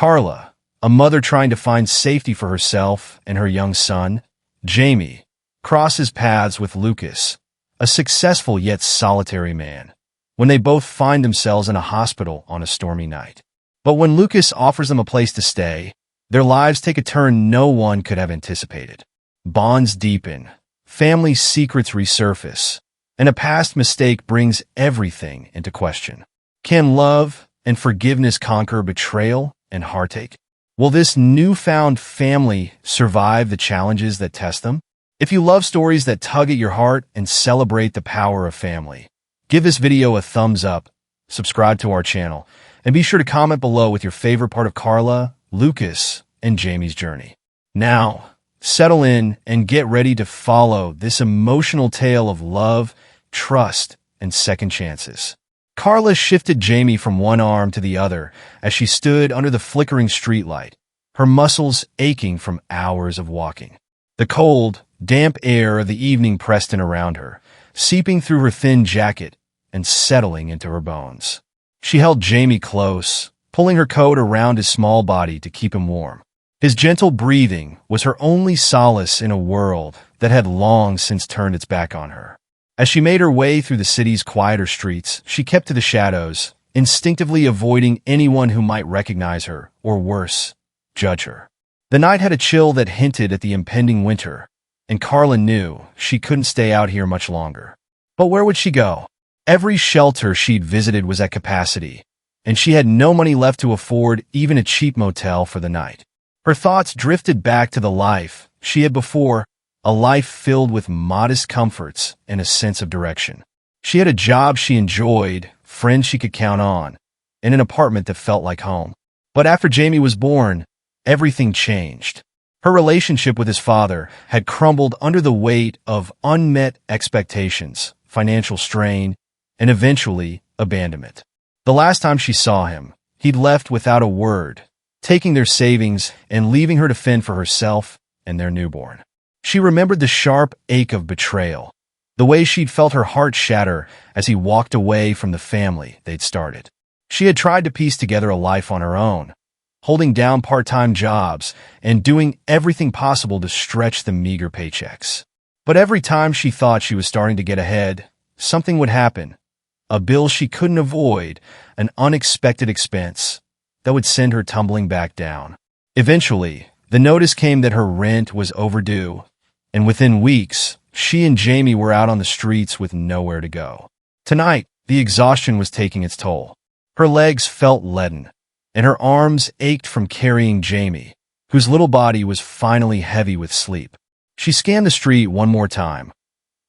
Carla, a mother trying to find safety for herself and her young son. Jamie crosses paths with Lucas, a successful yet solitary man, when they both find themselves in a hospital on a stormy night. But when Lucas offers them a place to stay, their lives take a turn no one could have anticipated. Bonds deepen, family secrets resurface, and a past mistake brings everything into question. Can love and forgiveness conquer betrayal and heartache? Will this newfound family survive the challenges that test them? If you love stories that tug at your heart and celebrate the power of family, give this video a thumbs up, subscribe to our channel, and be sure to comment below with your favorite part of Carla, Lucas, and Jamie's journey. Now, settle in and get ready to follow this emotional tale of love, trust, and second chances. Carla shifted Jamie from one arm to the other as she stood under the flickering streetlight, her muscles aching from hours of walking. The cold, damp air of the evening pressed in around her, seeping through her thin jacket and settling into her bones. She held Jamie close, pulling her coat around his small body to keep him warm. His gentle breathing was her only solace in a world that had long since turned its back on her. As she made her way through the city's quieter streets, she kept to the shadows, instinctively avoiding anyone who might recognize her, or worse, judge her. The night had a chill that hinted at the impending winter, and Carla knew she couldn't stay out here much longer. But where would she go? Every shelter she'd visited was at capacity, and she had no money left to afford even a cheap motel for the night. Her thoughts drifted back to the life she had before, a life filled with modest comforts and a sense of direction. She had a job she enjoyed, friends she could count on, and an apartment that felt like home. But after Jamie was born, everything changed. Her relationship with his father had crumbled under the weight of unmet expectations, financial strain, and eventually abandonment. The last time she saw him, he'd left without a word, taking their savings and leaving her to fend for herself and their newborn. She remembered the sharp ache of betrayal, the way she'd felt her heart shatter as he walked away from the family they'd started. She had tried to piece together a life on her own, holding down part-time jobs and doing everything possible to stretch the meager paychecks. But every time she thought she was starting to get ahead, something would happen. A bill she couldn't avoid, an unexpected expense that would send her tumbling back down. Eventually, the notice came that her rent was overdue, and within weeks, she and Jamie were out on the streets with nowhere to go. Tonight, the exhaustion was taking its toll. Her legs felt leaden, and her arms ached from carrying Jamie, whose little body was finally heavy with sleep. She scanned the street one more time,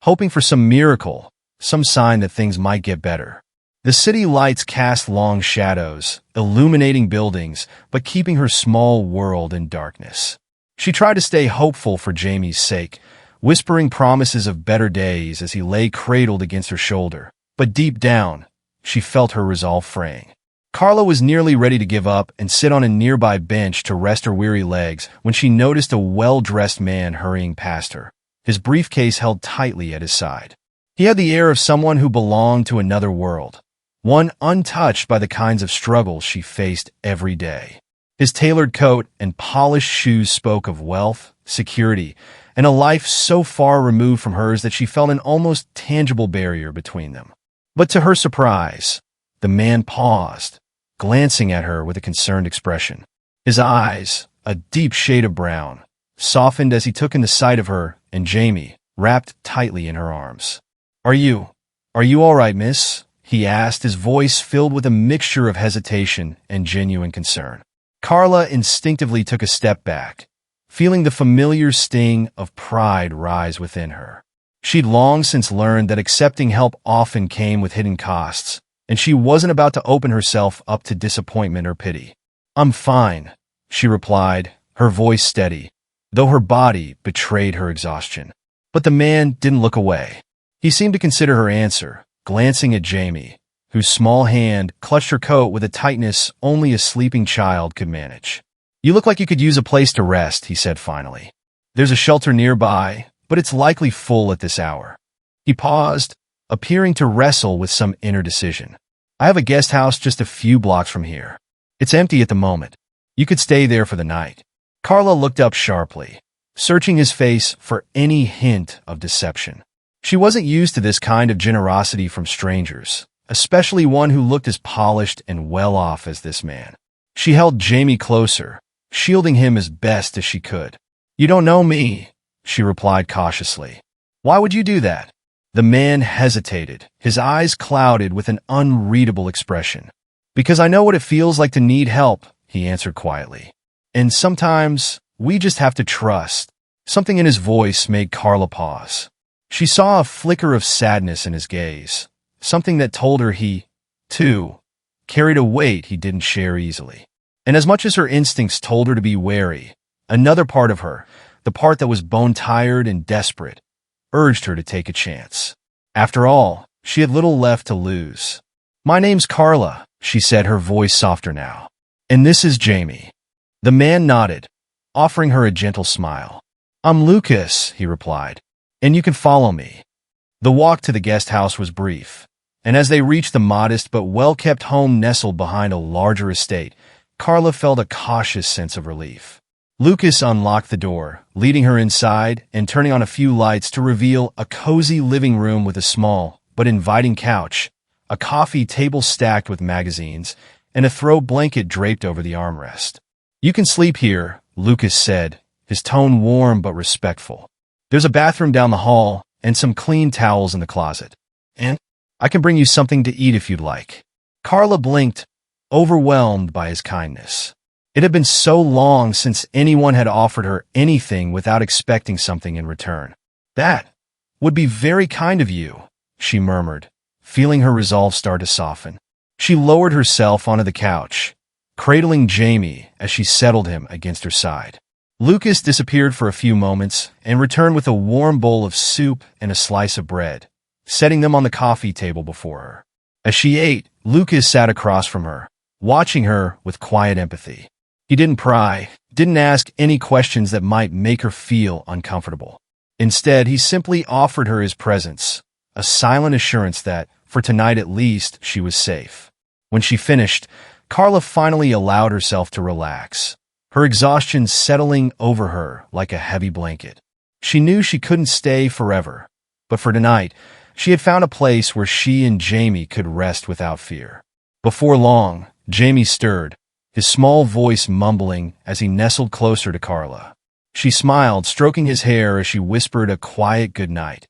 hoping for some miracle, some sign that things might get better. The city lights cast long shadows, illuminating buildings, but keeping her small world in darkness. She tried to stay hopeful for Jamie's sake, whispering promises of better days as he lay cradled against her shoulder. But deep down, she felt her resolve fraying. Carla was nearly ready to give up and sit on a nearby bench to rest her weary legs when she noticed a well-dressed man hurrying past her, his briefcase held tightly at his side. He had the air of someone who belonged to another world, one untouched by the kinds of struggles she faced every day. His tailored coat and polished shoes spoke of wealth, security, and a life so far removed from hers that she felt an almost tangible barrier between them. But to her surprise, the man paused, glancing at her with a concerned expression. His eyes, a deep shade of brown, softened as he took in the sight of her and Jamie, wrapped tightly in her arms. Are you all right, miss?" he asked, his voice filled with a mixture of hesitation and genuine concern. Carla instinctively took a step back, feeling the familiar sting of pride rise within her. She'd long since learned that accepting help often came with hidden costs, and she wasn't about to open herself up to disappointment or pity. "I'm fine," she replied, her voice steady, though her body betrayed her exhaustion. But the man didn't look away. He seemed to consider her answer, glancing at Jamie, whose small hand clutched her coat with a tightness only a sleeping child could manage. "You look like you could use a place to rest," he said finally. "There's a shelter nearby, but it's likely full at this hour." He paused, appearing to wrestle with some inner decision. "I have a guest house just a few blocks from here. It's empty at the moment." You could stay there for the night. Carla looked up sharply, searching his face for any hint of deception. She wasn't used to this kind of generosity from strangers, especially one who looked as polished and well-off as this man. She held Jamie closer, shielding him as best as she could. "You don't know me," she replied cautiously. "Why would you do that?" The man hesitated, his eyes clouded with an unreadable expression. "Because I know what it feels like to need help," he answered quietly. "And sometimes we just have to trust." Something in his voice made Carla pause. She saw a flicker of sadness in his gaze, something that told her he, too, carried a weight he didn't share easily. And as much as her instincts told her to be wary, another part of her, the part that was bone-tired and desperate, urged her to take a chance. After all, she had little left to lose. "My name's Carla," she said, her voice softer now. "And this is Jamie." The man nodded, offering her a gentle smile. "I'm Lucas," he replied, "and you can follow me." The walk to the guest house was brief, and as they reached the modest but well-kept home nestled behind a larger estate, Carla felt a cautious sense of relief. Lucas unlocked the door, leading her inside and turning on a few lights to reveal a cozy living room with a small but inviting couch, a coffee table stacked with magazines, and a throw blanket draped over the armrest. "You can sleep here," Lucas said, his tone warm but respectful. "There's a bathroom down the hall and some clean towels in the closet. And I can bring you something to eat if you'd like." Carla blinked, overwhelmed by his kindness. It had been so long since anyone had offered her anything without expecting something in return. "That would be very kind of you," she murmured, feeling her resolve start to soften. She lowered herself onto the couch, cradling Jamie as she settled him against her side. Lucas disappeared for a few moments and returned with a warm bowl of soup and a slice of bread, setting them on the coffee table before her. As she ate, Lucas sat across from her, watching her with quiet empathy. He didn't pry, didn't ask any questions that might make her feel uncomfortable. Instead, he simply offered her his presence, a silent assurance that, for tonight at least, she was safe. When she finished, Carla finally allowed herself to relax, her exhaustion settling over her like a heavy blanket. She knew she couldn't stay forever, but for tonight, she had found a place where she and Jamie could rest without fear. Before long, Jamie stirred, his small voice mumbling as he nestled closer to Carla. She smiled, stroking his hair as she whispered a quiet goodnight,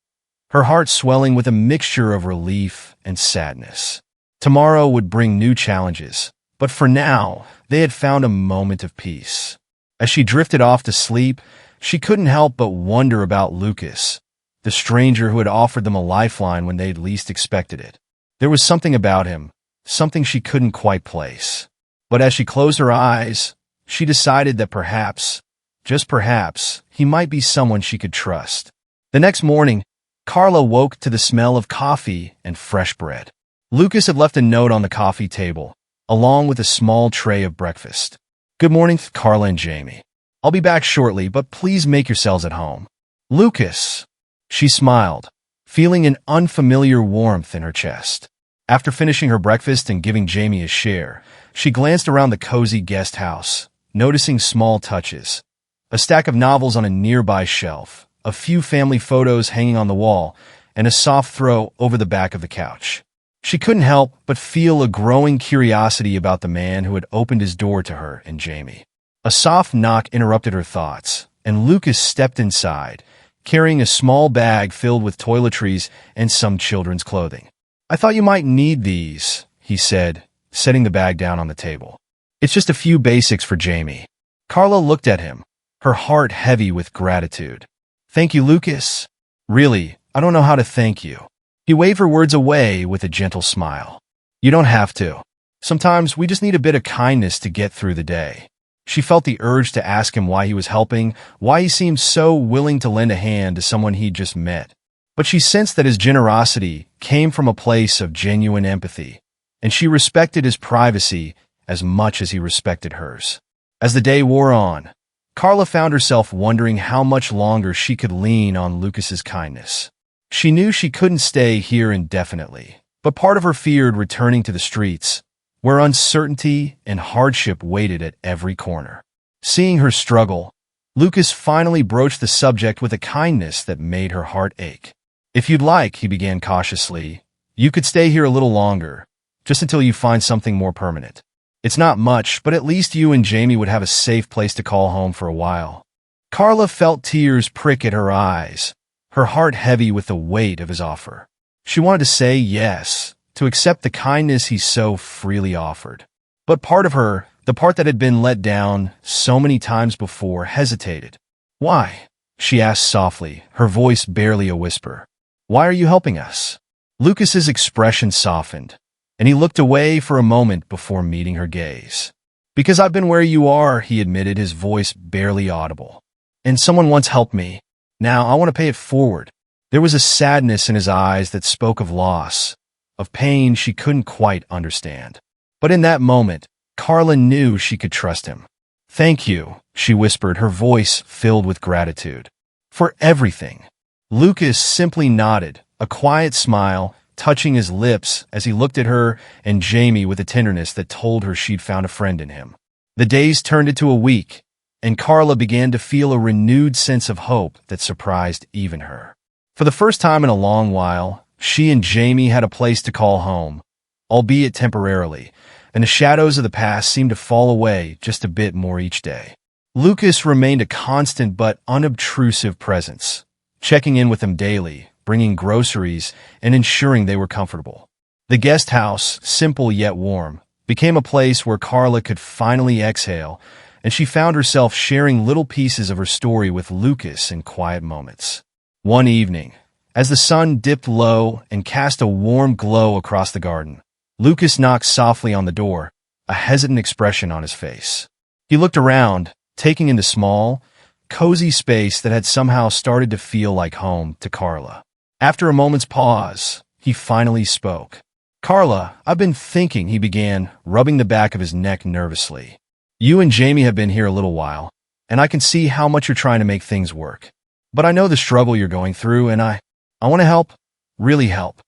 her heart swelling with a mixture of relief and sadness. Tomorrow would bring new challenges, but for now, they had found a moment of peace. As she drifted off to sleep, she couldn't help but wonder about Lucas, the stranger who had offered them a lifeline when they'd least expected it. There was something about him, something she couldn't quite place. But as she closed her eyes, she decided that perhaps, just perhaps, he might be someone she could trust. The next morning, Carla woke to the smell of coffee and fresh bread. Lucas had left a note on the coffee table, along with a small tray of breakfast. "Good morning, Carla and Jamie. I'll be back shortly, but please make yourselves at home." "Lucas," she smiled, feeling an unfamiliar warmth in her chest. After finishing her breakfast and giving Jamie a share, she glanced around the cozy guest house, noticing small touches. A stack of novels on a nearby shelf, a few family photos hanging on the wall, and a soft throw over the back of the couch. She couldn't help but feel a growing curiosity about the man who had opened his door to her and Jamie. A soft knock interrupted her thoughts, and Lucas stepped inside, carrying a small bag filled with toiletries and some children's clothing. "I thought you might need these," he said, setting the bag down on the table. "It's just a few basics for Jamie." Carla looked at him, her heart heavy with gratitude. "Thank you, Lucas. Really, I don't know how to thank you." He waved her words away with a gentle smile. "You don't have to. Sometimes we just need a bit of kindness to get through the day." She felt the urge to ask him why he was helping, why he seemed so willing to lend a hand to someone he'd just met. But she sensed that his generosity came from a place of genuine empathy, and she respected his privacy as much as he respected hers. As the day wore on, Carla found herself wondering how much longer she could lean on Lucas's kindness. She knew she couldn't stay here indefinitely, but part of her feared returning to the streets, where uncertainty and hardship waited at every corner. Seeing her struggle, Lucas finally broached the subject with a kindness that made her heart ache. "If you'd like," he began cautiously, "you could stay here a little longer, just until you find something more permanent. It's not much, but at least you and Jamie would have a safe place to call home for a while." Carla felt tears prick at her eyes, her heart heavy with the weight of his offer. She wanted to say yes, to accept the kindness he so freely offered. But part of her, the part that had been let down so many times before, hesitated. "Why?" she asked softly, her voice barely a whisper. "Why are you helping us?" Lucas's expression softened, and he looked away for a moment before meeting her gaze. "Because I've been where you are," he admitted, his voice barely audible. "And someone once helped me. Now I want to pay it forward." There was a sadness in his eyes that spoke of loss, of pain she couldn't quite understand. But in that moment, Carla knew she could trust him. "Thank you," she whispered, her voice filled with gratitude. "For everything." Lucas simply nodded, a quiet smile touching his lips as he looked at her and Jamie with a tenderness that told her she'd found a friend in him. The days turned into a week, and Carla began to feel a renewed sense of hope that surprised even her. For the first time in a long while, she and Jamie had a place to call home, albeit temporarily, and the shadows of the past seemed to fall away just a bit more each day. Lucas remained a constant but unobtrusive presence, checking in with them daily, bringing groceries, and ensuring they were comfortable. The guest house, simple yet warm, became a place where Carla could finally exhale, and she found herself sharing little pieces of her story with Lucas in quiet moments. One evening, as the sun dipped low and cast a warm glow across the garden, Lucas knocked softly on the door, a hesitant expression on his face. He looked around, taking in the small, cozy space that had somehow started to feel like home to Carla. After a moment's pause, he finally spoke. "Carla, I've been thinking," he began, rubbing the back of his neck nervously. "You and Jamie have been here a little while, and I can see how much you're trying to make things work. But I know the struggle you're going through, and I want to help, really help."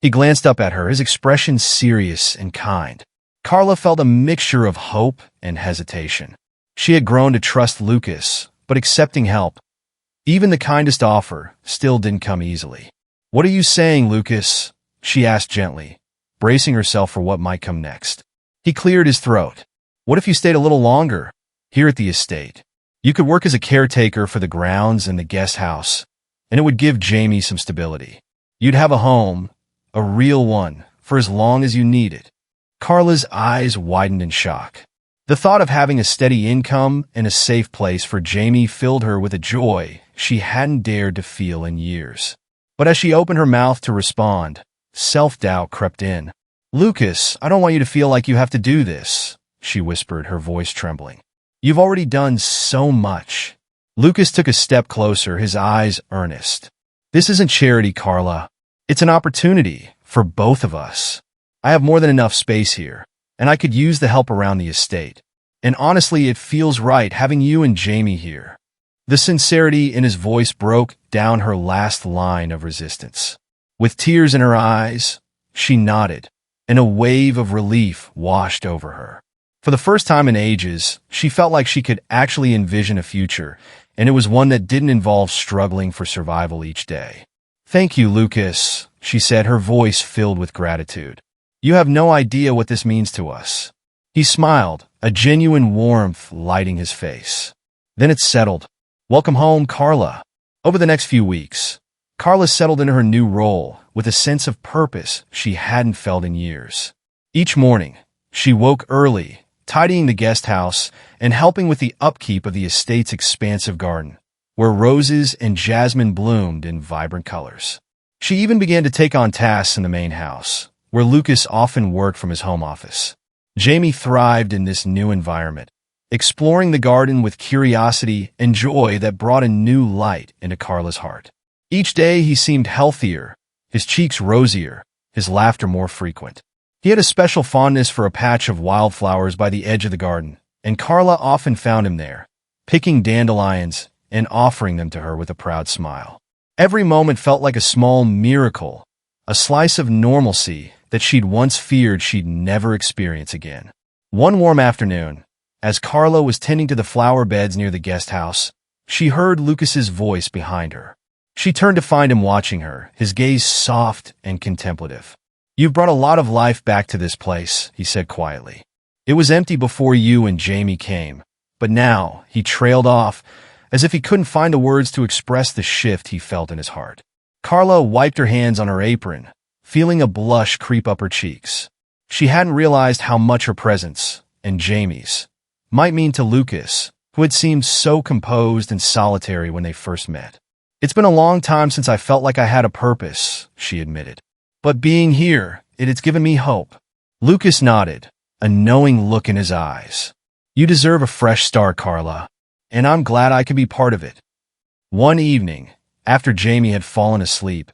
He glanced up at her, his expression serious and kind. Carla felt a mixture of hope and hesitation. She had grown to trust Lucas, but accepting help, even the kindest offer, still didn't come easily. "What are you saying, Lucas?" she asked gently, bracing herself for what might come next. He cleared his throat. "What if you stayed a little longer, here at the estate? You could work as a caretaker for the grounds and the guest house, and it would give Jamie some stability. You'd have a home, a real one, for as long as you need it." Carla's eyes widened in shock. The thought of having a steady income and a safe place for Jamie filled her with a joy she hadn't dared to feel in years. But as she opened her mouth to respond, self-doubt crept in. "Lucas, I don't want you to feel like you have to do this," she whispered, her voice trembling. "You've already done so much." Lucas took a step closer, his eyes earnest. "This isn't charity, Carla. It's an opportunity for both of us. I have more than enough space here, and I could use the help around the estate. And honestly, it feels right having you and Jamie here." The sincerity in his voice broke down her last line of resistance. With tears in her eyes, she nodded, and a wave of relief washed over her. For the first time in ages, she felt like she could actually envision a future, and it was one that didn't involve struggling for survival each day. "Thank you, Lucas," she said, her voice filled with gratitude. "You have no idea what this means to us." He smiled, a genuine warmth lighting his face. Then it settled. "Welcome home, Carla." Over the next few weeks, Carla settled into her new role with a sense of purpose she hadn't felt in years. Each morning, she woke early, tidying the guest house and helping with the upkeep of the estate's expansive garden, where roses and jasmine bloomed in vibrant colors. She even began to take on tasks in the main house, where Lucas often worked from his home office. Jamie thrived in this new environment, exploring the garden with curiosity and joy that brought a new light into Carla's heart. Each day he seemed healthier, his cheeks rosier, his laughter more frequent. He had a special fondness for a patch of wildflowers by the edge of the garden, and Carla often found him there, picking dandelions and offering them to her with a proud smile. Every moment felt like a small miracle, a slice of normalcy that she'd once feared she'd never experience again. One warm afternoon, as Carla was tending to the flower beds near the guest house, she heard Lucas's voice behind her. She turned to find him watching her, his gaze soft and contemplative. "You've brought a lot of life back to this place," he said quietly. "It was empty before you and Jamie came, but now," he trailed off, as if he couldn't find the words to express the shift he felt in his heart. Carla wiped her hands on her apron, feeling a blush creep up her cheeks. She hadn't realized how much her presence, and Jamie's, might mean to Lucas, who had seemed so composed and solitary when they first met. "It's been a long time since I felt like I had a purpose," she admitted. "But being here, it's given me hope." Lucas nodded, a knowing look in his eyes. "You deserve a fresh start, Carla, and I'm glad I can be part of it." One evening, after Jamie had fallen asleep,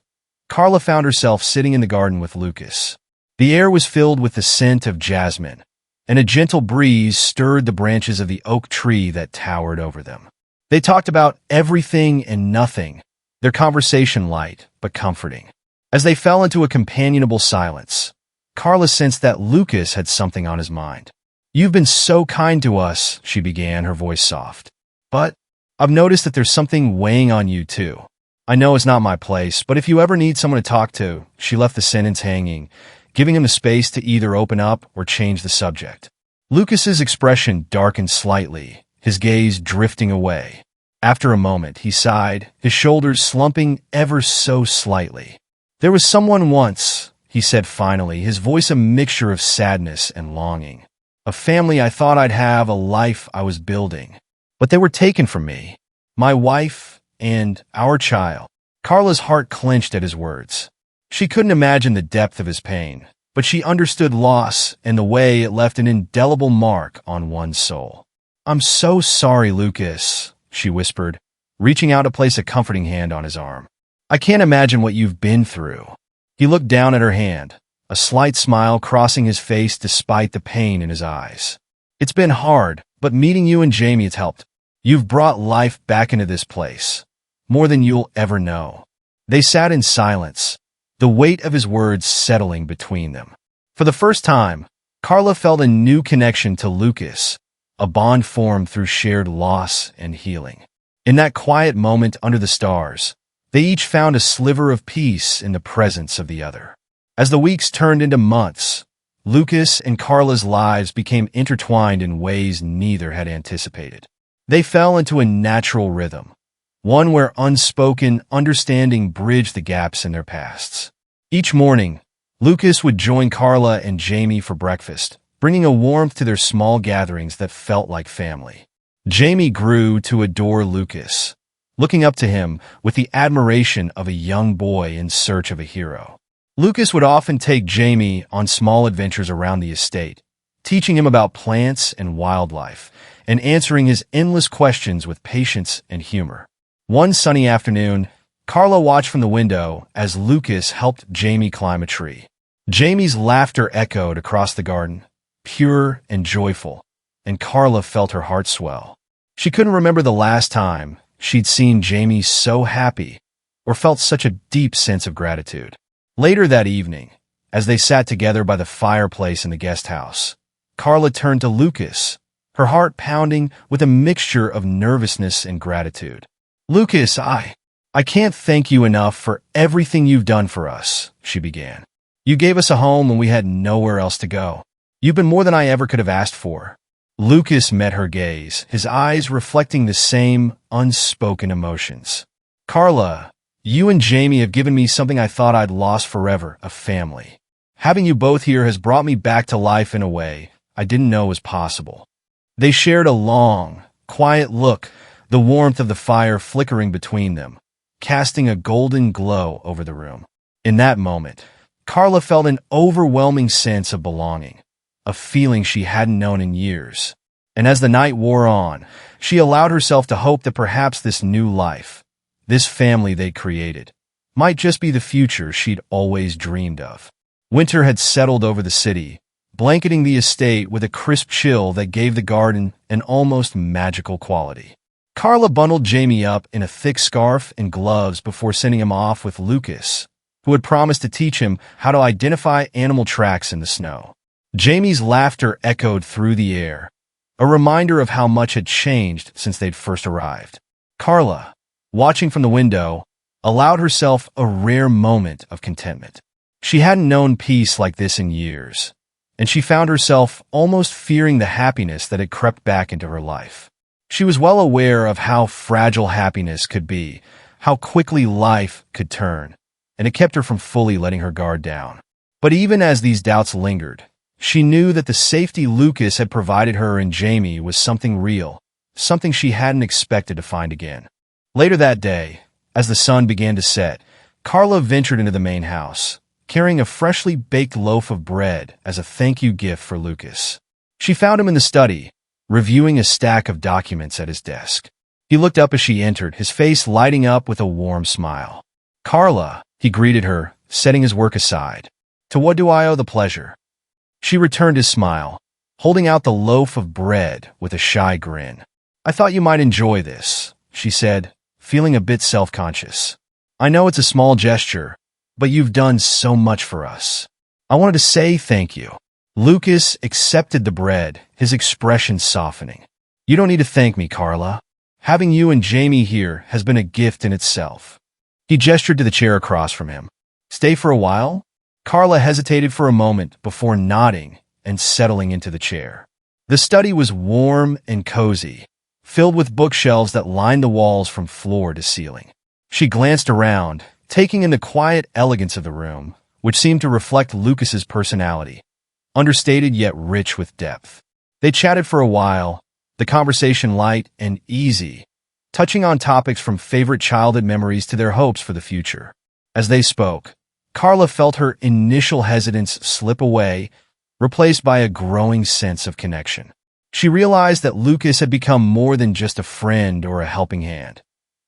Carla found herself sitting in the garden with Lucas. The air was filled with the scent of jasmine, and a gentle breeze stirred the branches of the oak tree that towered over them. They talked about everything and nothing, their conversation light but comforting. As they fell into a companionable silence, Carla sensed that Lucas had something on his mind. "You've been so kind to us," she began, her voice soft. "But I've noticed that there's something weighing on you, too. I know it's not my place, but if you ever need someone to talk to," she left the sentence hanging, giving him the space to either open up or change the subject. Lucas's expression darkened slightly, his gaze drifting away. After a moment, he sighed, his shoulders slumping ever so slightly. "There was someone once," he said finally, his voice a mixture of sadness and longing. "A family I thought I'd have, a life I was building. But they were taken from me. My wife and our child." Carla's heart clenched at his words. She couldn't imagine the depth of his pain, but she understood loss and the way it left an indelible mark on one's soul. "I'm so sorry, Lucas," she whispered, reaching out to place a comforting hand on his arm. "I can't imagine what you've been through." He looked down at her hand, a slight smile crossing his face despite the pain in his eyes. "It's been hard, but meeting you and Jamie has helped. You've brought life back into this place, more than you'll ever know." They sat in silence, the weight of his words settling between them. For the first time, Carla felt a new connection to Lucas, a bond formed through shared loss and healing. In that quiet moment under the stars, they each found a sliver of peace in the presence of the other. As the weeks turned into months, Lucas and Carla's lives became intertwined in ways neither had anticipated. They fell into a natural rhythm, one where unspoken understanding bridged the gaps in their pasts. Each morning, Lucas would join Carla and Jamie for breakfast, bringing a warmth to their small gatherings that felt like family. Jamie grew to adore Lucas, looking up to him with the admiration of a young boy in search of a hero. Lucas would often take Jamie on small adventures around the estate, teaching him about plants and wildlife, and answering his endless questions with patience and humor. One sunny afternoon, Carla watched from the window as Lucas helped Jamie climb a tree. Jamie's laughter echoed across the garden, pure and joyful, and Carla felt her heart swell. She couldn't remember the last time she'd seen Jamie so happy or felt such a deep sense of gratitude. Later that evening, as they sat together by the fireplace in the guest house, Carla turned to Lucas, her heart pounding with a mixture of nervousness and gratitude. "Lucas, I can't thank you enough for everything you've done for us," she began. "You gave us a home when we had nowhere else to go. You've been more than I ever could have asked for." Lucas met her gaze, his eyes reflecting the same unspoken emotions. "Carla, you and Jamie have given me something I thought I'd lost forever, a family. Having you both here has brought me back to life in a way I didn't know was possible." They shared a long, quiet look, the warmth of the fire flickering between them, casting a golden glow over the room. In that moment, Carla felt an overwhelming sense of belonging, a feeling she hadn't known in years. And as the night wore on, she allowed herself to hope that perhaps this new life, this family they'd created, might just be the future she'd always dreamed of. Winter had settled over the city, blanketing the estate with a crisp chill that gave the garden an almost magical quality. Carla bundled Jamie up in a thick scarf and gloves before sending him off with Lucas, who had promised to teach him how to identify animal tracks in the snow. Jamie's laughter echoed through the air, a reminder of how much had changed since they'd first arrived. Carla, watching from the window, allowed herself a rare moment of contentment. She hadn't known peace like this in years, and she found herself almost fearing the happiness that had crept back into her life. She was well aware of how fragile happiness could be, how quickly life could turn, and it kept her from fully letting her guard down. But even as these doubts lingered, she knew that the safety Lucas had provided her and Jamie was something real, something she hadn't expected to find again. Later that day, as the sun began to set, Carla ventured into the main house, carrying a freshly baked loaf of bread as a thank you gift for Lucas. She found him in the study, reviewing a stack of documents at his desk. He looked up as she entered, his face lighting up with a warm smile. "Carla," he greeted her, setting his work aside. "To what do I owe the pleasure?" She returned his smile, holding out the loaf of bread with a shy grin. "I thought you might enjoy this," she said, feeling a bit self-conscious. "I know it's a small gesture, but you've done so much for us. I wanted to say thank you." Lucas accepted the bread, his expression softening. "You don't need to thank me, Carla. Having you and Jamie here has been a gift in itself." He gestured to the chair across from him. "Stay for a while?" Carla hesitated for a moment before nodding and settling into the chair. The study was warm and cozy, filled with bookshelves that lined the walls from floor to ceiling. She glanced around, taking in the quiet elegance of the room, which seemed to reflect Lucas's personality, understated yet rich with depth. They chatted for a while, the conversation light and easy, touching on topics from favorite childhood memories to their hopes for the future. As they spoke, Carla felt her initial hesitance slip away, replaced by a growing sense of connection. She realized that Lucas had become more than just a friend or a helping hand.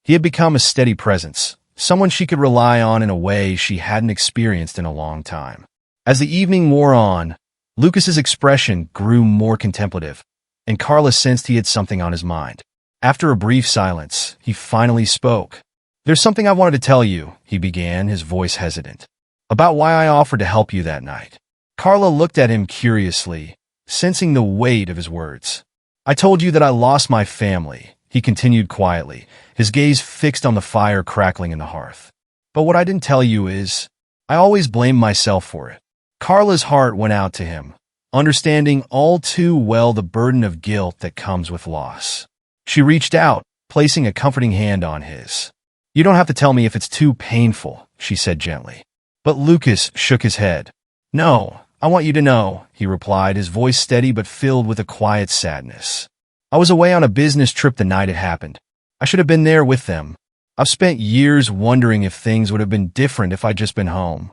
He had become a steady presence, someone she could rely on in a way she hadn't experienced in a long time. As the evening wore on, Lucas's expression grew more contemplative, and Carla sensed he had something on his mind. After a brief silence, he finally spoke. "There's something I wanted to tell you," he began, his voice hesitant, "about why I offered to help you that night." Carla looked at him curiously, sensing the weight of his words. "I told you that I lost my family," he continued quietly, his gaze fixed on the fire crackling in the hearth. "But what I didn't tell you is, I always blamed myself for it." Carla's heart went out to him, understanding all too well the burden of guilt that comes with loss. She reached out, placing a comforting hand on his. "You don't have to tell me if it's too painful," she said gently. But Lucas shook his head. "No, I want you to know," he replied, his voice steady but filled with a quiet sadness. "I was away on a business trip the night it happened. I should have been there with them. I've spent years wondering if things would have been different if I'd just been home."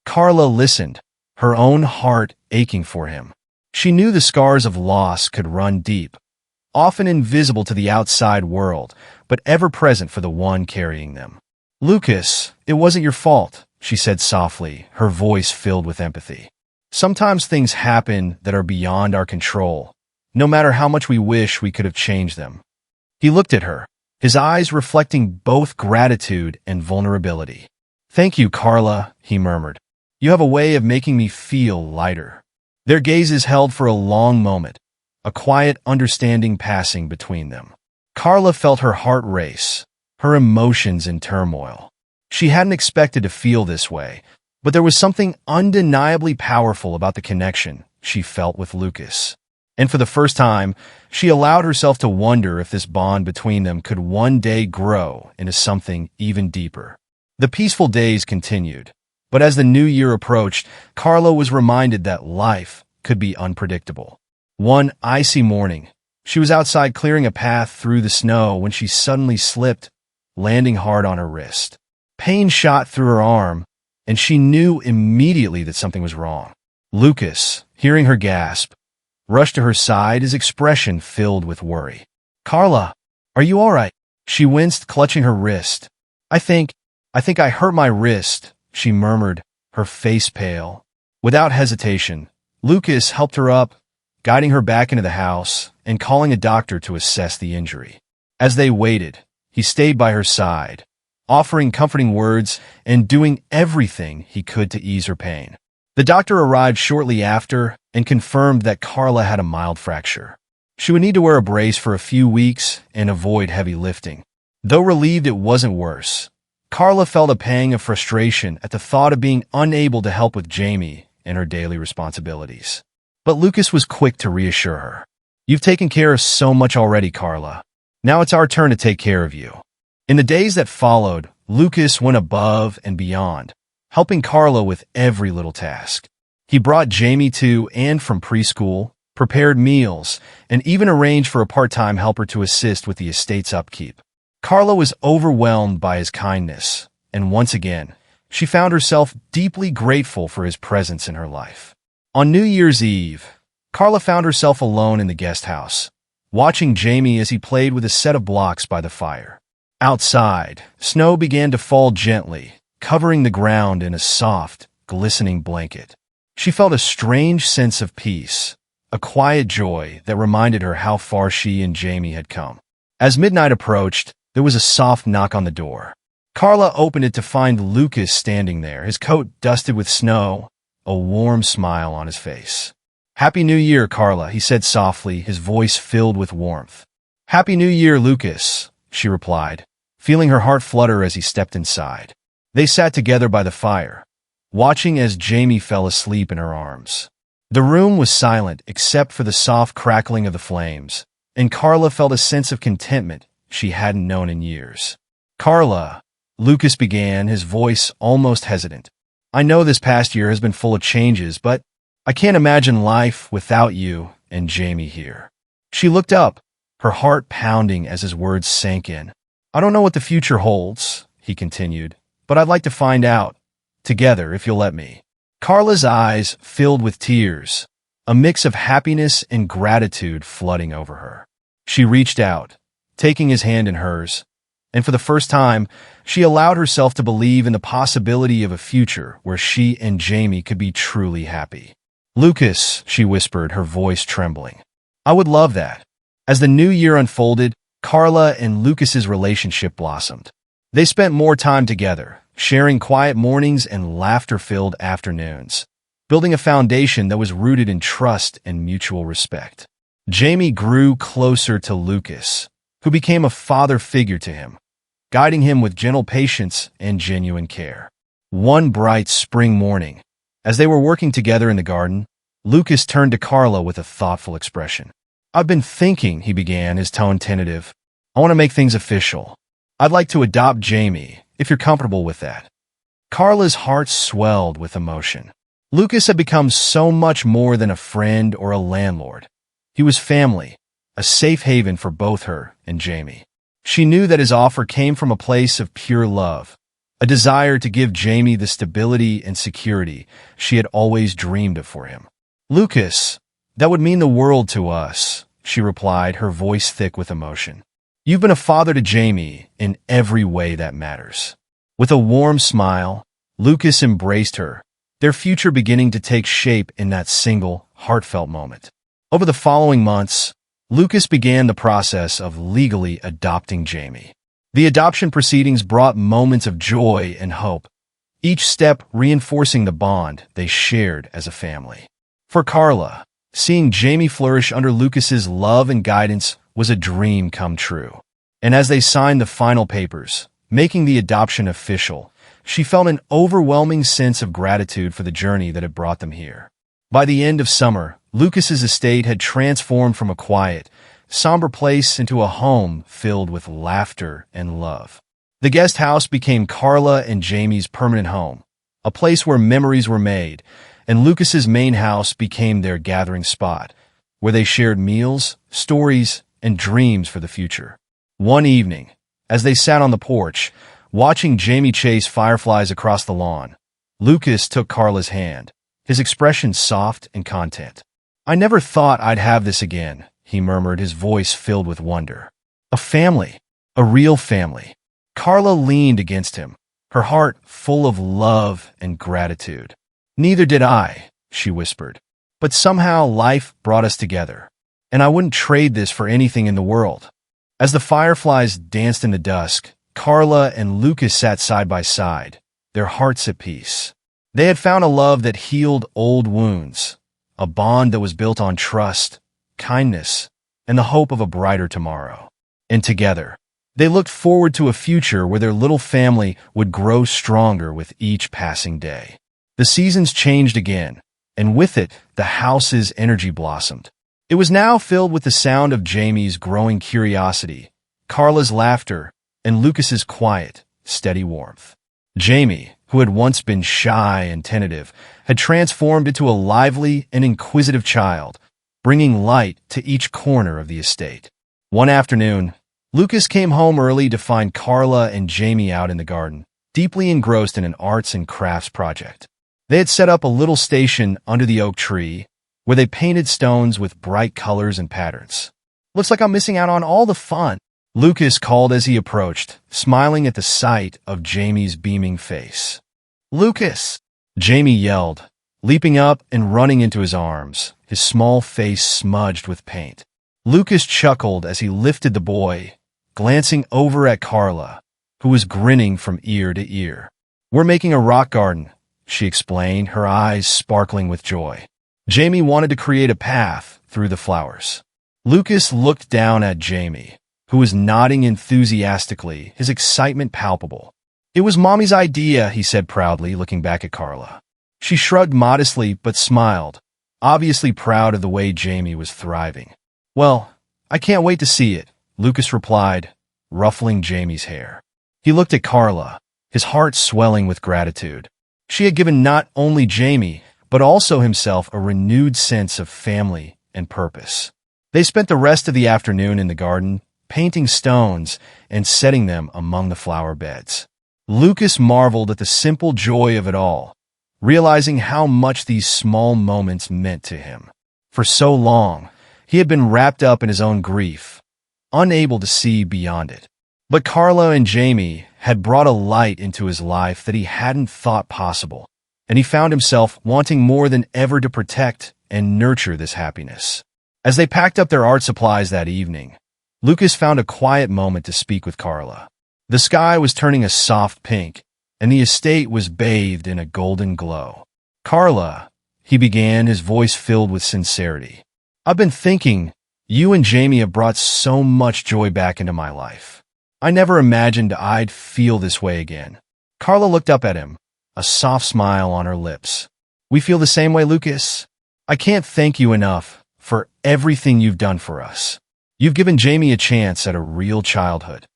Carla listened, her own heart aching for him. She knew the scars of loss could run deep, often invisible to the outside world, but ever present for the one carrying them. "Lucas, it wasn't your fault," she said softly, her voice filled with empathy. "Sometimes things happen that are beyond our control, no matter how much we wish we could have changed them." He looked at her, his eyes reflecting both gratitude and vulnerability. "Thank you, Carla," he murmured. "You have a way of making me feel lighter." Their gazes held for a long moment, a quiet understanding passing between them. Carla felt her heart race, her emotions in turmoil. She hadn't expected to feel this way, but there was something undeniably powerful about the connection she felt with Lucas. And for the first time, she allowed herself to wonder if this bond between them could one day grow into something even deeper. The peaceful days continued, but as the new year approached, Carla was reminded that life could be unpredictable. One icy morning, she was outside clearing a path through the snow when she suddenly slipped, landing hard on her wrist. Pain shot through her arm, and she knew immediately that something was wrong. Lucas, hearing her gasp, rushed to her side, his expression filled with worry. "Carla, are you all right?" She winced, clutching her wrist. I think I hurt my wrist," she murmured, her face pale. Without hesitation, Lucas helped her up, guiding her back into the house and calling a doctor to assess the injury. As they waited, he stayed by her side, offering comforting words and doing everything he could to ease her pain. The doctor arrived shortly after and confirmed that Carla had a mild fracture. She would need to wear a brace for a few weeks and avoid heavy lifting. Though relieved it wasn't worse, Carla felt a pang of frustration at the thought of being unable to help with Jamie and her daily responsibilities. But Lucas was quick to reassure her. "You've taken care of so much already, Carla. Now it's our turn to take care of you." In the days that followed, Lucas went above and beyond, helping Carla with every little task. He brought Jamie to and from preschool, prepared meals, and even arranged for a part-time helper to assist with the estate's upkeep. Carla was overwhelmed by his kindness, and once again, she found herself deeply grateful for his presence in her life. On New Year's Eve, Carla found herself alone in the guest house, watching Jamie as he played with a set of blocks by the fire. Outside, snow began to fall gently, covering the ground in a soft, glistening blanket. She felt a strange sense of peace, a quiet joy that reminded her how far she and Jamie had come. As midnight approached, there was a soft knock on the door. Carla opened it to find Lucas standing there, his coat dusted with snow, a warm smile on his face. "Happy New Year, Carla," he said softly, his voice filled with warmth. "Happy New Year, Lucas," she replied, feeling her heart flutter as he stepped inside. They sat together by the fire, watching as Jamie fell asleep in her arms. The room was silent except for the soft crackling of the flames, and Carla felt a sense of contentment she hadn't known in years. "Carla," Lucas began, his voice almost hesitant. "I know this past year has been full of changes, but I can't imagine life without you and Jamie here." She looked up, her heart pounding as his words sank in. "I don't know what the future holds," he continued, "but I'd like to find out, together, if you'll let me." Carla's eyes filled with tears, a mix of happiness and gratitude flooding over her. She reached out, taking his hand in hers, and for the first time, she allowed herself to believe in the possibility of a future where she and Jamie could be truly happy. "Lucas," she whispered, her voice trembling, "I would love that." As the new year unfolded, Carla and Lucas's relationship blossomed. They spent more time together, sharing quiet mornings and laughter-filled afternoons, building a foundation that was rooted in trust and mutual respect. Jamie grew closer to Lucas, who became a father figure to him, guiding him with gentle patience and genuine care. One bright spring morning, as they were working together in the garden, Lucas turned to Carla with a thoughtful expression. "I've been thinking," he began, his tone tentative. "I want to make things official. I'd like to adopt Jamie, if you're comfortable with that." Carla's heart swelled with emotion. Lucas had become so much more than a friend or a landlord. He was family, a safe haven for both her and Jamie. She knew that his offer came from a place of pure love, a desire to give Jamie the stability and security she had always dreamed of for him. "Lucas, that would mean the world to us," she replied, her voice thick with emotion. "You've been a father to Jamie in every way that matters." With a warm smile, Lucas embraced her, their future beginning to take shape in that single, heartfelt moment. Over the following months, Lucas began the process of legally adopting Jamie. The adoption proceedings brought moments of joy and hope, each step reinforcing the bond they shared as a family. For Carla, seeing Jamie flourish under Lucas's love and guidance was a dream come true. And as they signed the final papers, making the adoption official, she felt an overwhelming sense of gratitude for the journey that had brought them here. By the end of summer, Lucas's estate had transformed from a quiet, somber place into a home filled with laughter and love. The guest house became Carla and Jamie's permanent home, a place where memories were made, and Lucas's main house became their gathering spot, where they shared meals, stories, and dreams for the future. One evening, as they sat on the porch, watching Jamie chase fireflies across the lawn, Lucas took Carla's hand, his expression soft and content. "I never thought I'd have this again," he murmured, his voice filled with wonder. "A family, a real family." Carla leaned against him, her heart full of love and gratitude. "Neither did I," she whispered. "But somehow life brought us together, and I wouldn't trade this for anything in the world." As the fireflies danced in the dusk, Carla and Lucas sat side by side, their hearts at peace. They had found a love that healed old wounds, a bond that was built on trust, kindness, and the hope of a brighter tomorrow. And together, they looked forward to a future where their little family would grow stronger with each passing day. The seasons changed again, and with it, the house's energy blossomed. It was now filled with the sound of Jamie's growing curiosity, Carla's laughter, and Lucas's quiet, steady warmth. Jamie, who had once been shy and tentative, had transformed into a lively and inquisitive child, bringing light to each corner of the estate. One afternoon, Lucas came home early to find Carla and Jamie out in the garden, deeply engrossed in an arts and crafts project. They had set up a little station under the oak tree, where they painted stones with bright colors and patterns. "Looks like I'm missing out on all the fun," Lucas called as he approached, smiling at the sight of Jamie's beaming face. "Lucas!" Jamie yelled, leaping up and running into his arms, his small face smudged with paint. Lucas chuckled as he lifted the boy, glancing over at Carla, who was grinning from ear to ear. "We're making a rock garden," she explained, her eyes sparkling with joy. Jamie wanted to create a path through the flowers. Lucas looked down at Jamie, who was nodding enthusiastically, his excitement palpable. "It was Mommy's idea," he said proudly, looking back at Carla. She shrugged modestly but smiled, obviously proud of the way Jamie was thriving. "Well, I can't wait to see it," Lucas replied, ruffling Jamie's hair. He looked at Carla, his heart swelling with gratitude. She had given not only Jamie, but also himself a renewed sense of family and purpose. They spent the rest of the afternoon in the garden, painting stones and setting them among the flower beds. Lucas marveled at the simple joy of it all, realizing how much these small moments meant to him. For so long, he had been wrapped up in his own grief, unable to see beyond it. But Carla and Jamie had brought a light into his life that he hadn't thought possible, and he found himself wanting more than ever to protect and nurture this happiness. As they packed up their art supplies that evening, Lucas found a quiet moment to speak with Carla. The sky was turning a soft pink, and the estate was bathed in a golden glow. "Carla," he began, his voice filled with sincerity, "I've been thinking, you and Jamie have brought so much joy back into my life. I never imagined I'd feel this way again." Carla looked up at him, a soft smile on her lips. "We feel the same way, Lucas. I can't thank you enough for everything you've done for us. You've given Jamie a chance at a real childhood."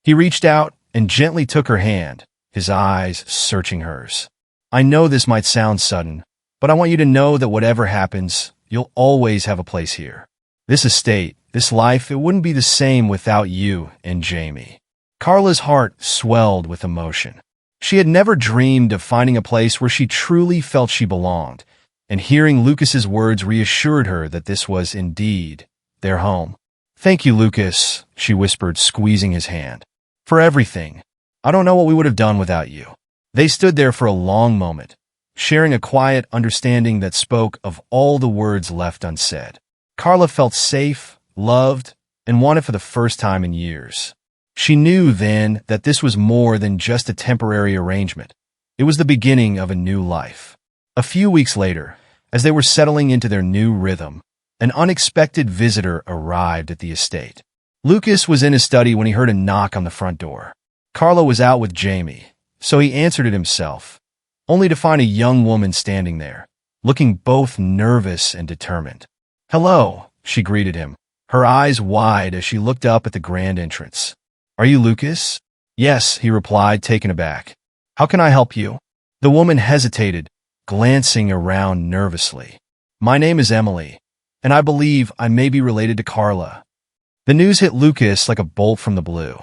He reached out and gently took her hand, his eyes searching hers. "I know this might sound sudden, but I want you to know that whatever happens, you'll always have a place here. This estate, this life, it wouldn't be the same without you and Jamie." Carla's heart swelled with emotion. She had never dreamed of finding a place where she truly felt she belonged, and hearing Lucas's words reassured her that this was indeed their home. "Thank you, Lucas," she whispered, squeezing his hand. "For everything. I don't know what we would have done without you." They stood there for a long moment, sharing a quiet understanding that spoke of all the words left unsaid. Carla felt safe, loved, and wanted for the first time in years. She knew then that this was more than just a temporary arrangement. It was the beginning of a new life. A few weeks later, as they were settling into their new rhythm, an unexpected visitor arrived at the estate. Lucas was in his study when he heard a knock on the front door. Carla was out with Jamie, so he answered it himself, only to find a young woman standing there, looking both nervous and determined. "Hello," she greeted him, her eyes wide as she looked up at the grand entrance. "Are you Lucas?" "Yes," he replied, taken aback. "How can I help you?" The woman hesitated, glancing around nervously. "My name is Emily, and I believe I may be related to Carla." The news hit Lucas like a bolt from the blue.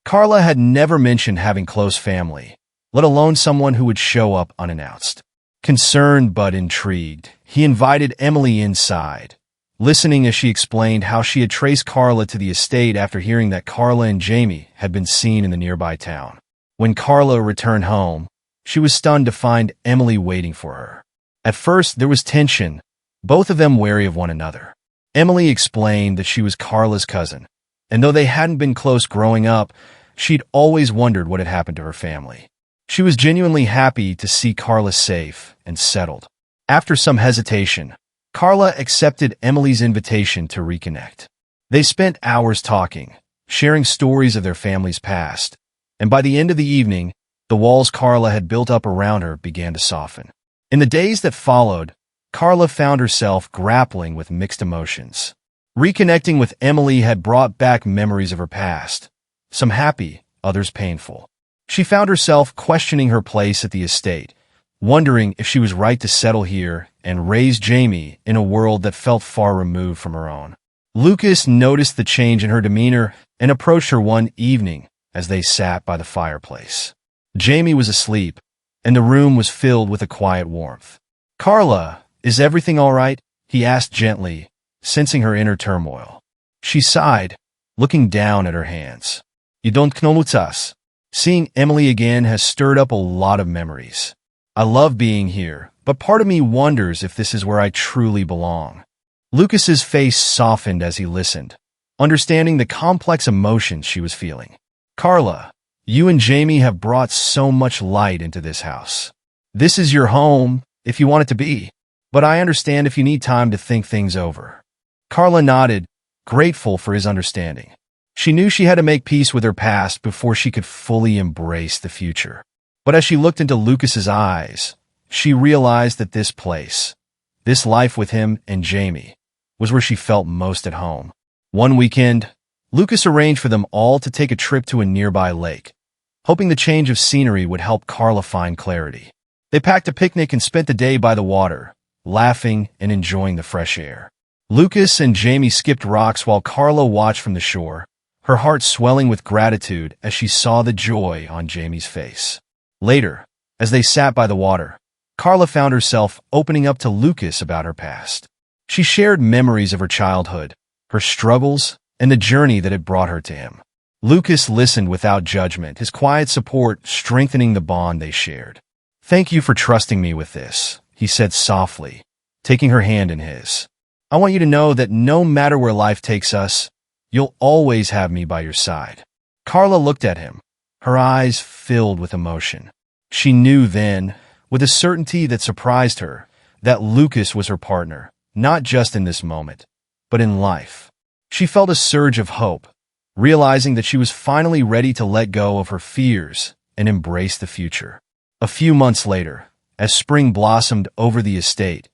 Carla had never mentioned having close family, let alone someone who would show up unannounced. Concerned but intrigued, he invited Emily inside, listening as she explained how she had traced Carla to the estate after hearing that Carla and Jamie had been seen in the nearby town. When Carla returned home, she was stunned to find Emily waiting for her. At first, there was tension, both of them wary of one another. Emily explained that she was Carla's cousin, and though they hadn't been close growing up, She'd always wondered what had happened to her family. She was genuinely happy to see Carla safe and settled. After some hesitation, Carla accepted Emily's invitation to reconnect. They spent hours talking, sharing stories of their family's past, and by the end of the evening, the walls Carla had built up around her began to soften. In the days that followed, Carla found herself grappling with mixed emotions. Reconnecting with Emily had brought back memories of her past, some happy, others painful. She found herself questioning her place at the estate, wondering if she was right to settle here and raise Jamie in a world that felt far removed from her own. Lucas noticed the change in her demeanor and approached her one evening as they sat by the fireplace. Jamie was asleep, and the room was filled with a quiet warmth. "Carla, is everything all right?" he asked gently, sensing her inner turmoil. She sighed, looking down at her hands. "You don't know us." Seeing Emily again has stirred up a lot of memories. "I love being here, but part of me wonders if this is where I truly belong." Lucas's face softened as he listened, understanding the complex emotions she was feeling. "Carla, you and Jamie have brought so much light into this house. This is your home, if you want it to be, but I understand if you need time to think things over." Carla nodded, grateful for his understanding. She knew she had to make peace with her past before she could fully embrace the future. But as she looked into Lucas's eyes, she realized that this place, this life with him and Jamie, was where she felt most at home. One weekend, Lucas arranged for them all to take a trip to a nearby lake, hoping the change of scenery would help Carla find clarity. They packed a picnic and spent the day by the water, laughing and enjoying the fresh air. Lucas and Jamie skipped rocks while Carla watched from the shore, her heart swelling with gratitude as she saw the joy on Jamie's face. Later, as they sat by the water, Carla found herself opening up to Lucas about her past. She shared memories of her childhood, her struggles, and the journey that had brought her to him. Lucas listened without judgment, his quiet support strengthening the bond they shared. "Thank you for trusting me with this," he said softly, taking her hand in his. "I want you to know that no matter where life takes us, you'll always have me by your side." Carla looked at him, her eyes filled with emotion. She knew then, with a certainty that surprised her, that Lucas was her partner, not just in this moment, but in life. She felt a surge of hope, realizing that she was finally ready to let go of her fears and embrace the future. A few months later, as spring blossomed over the estate,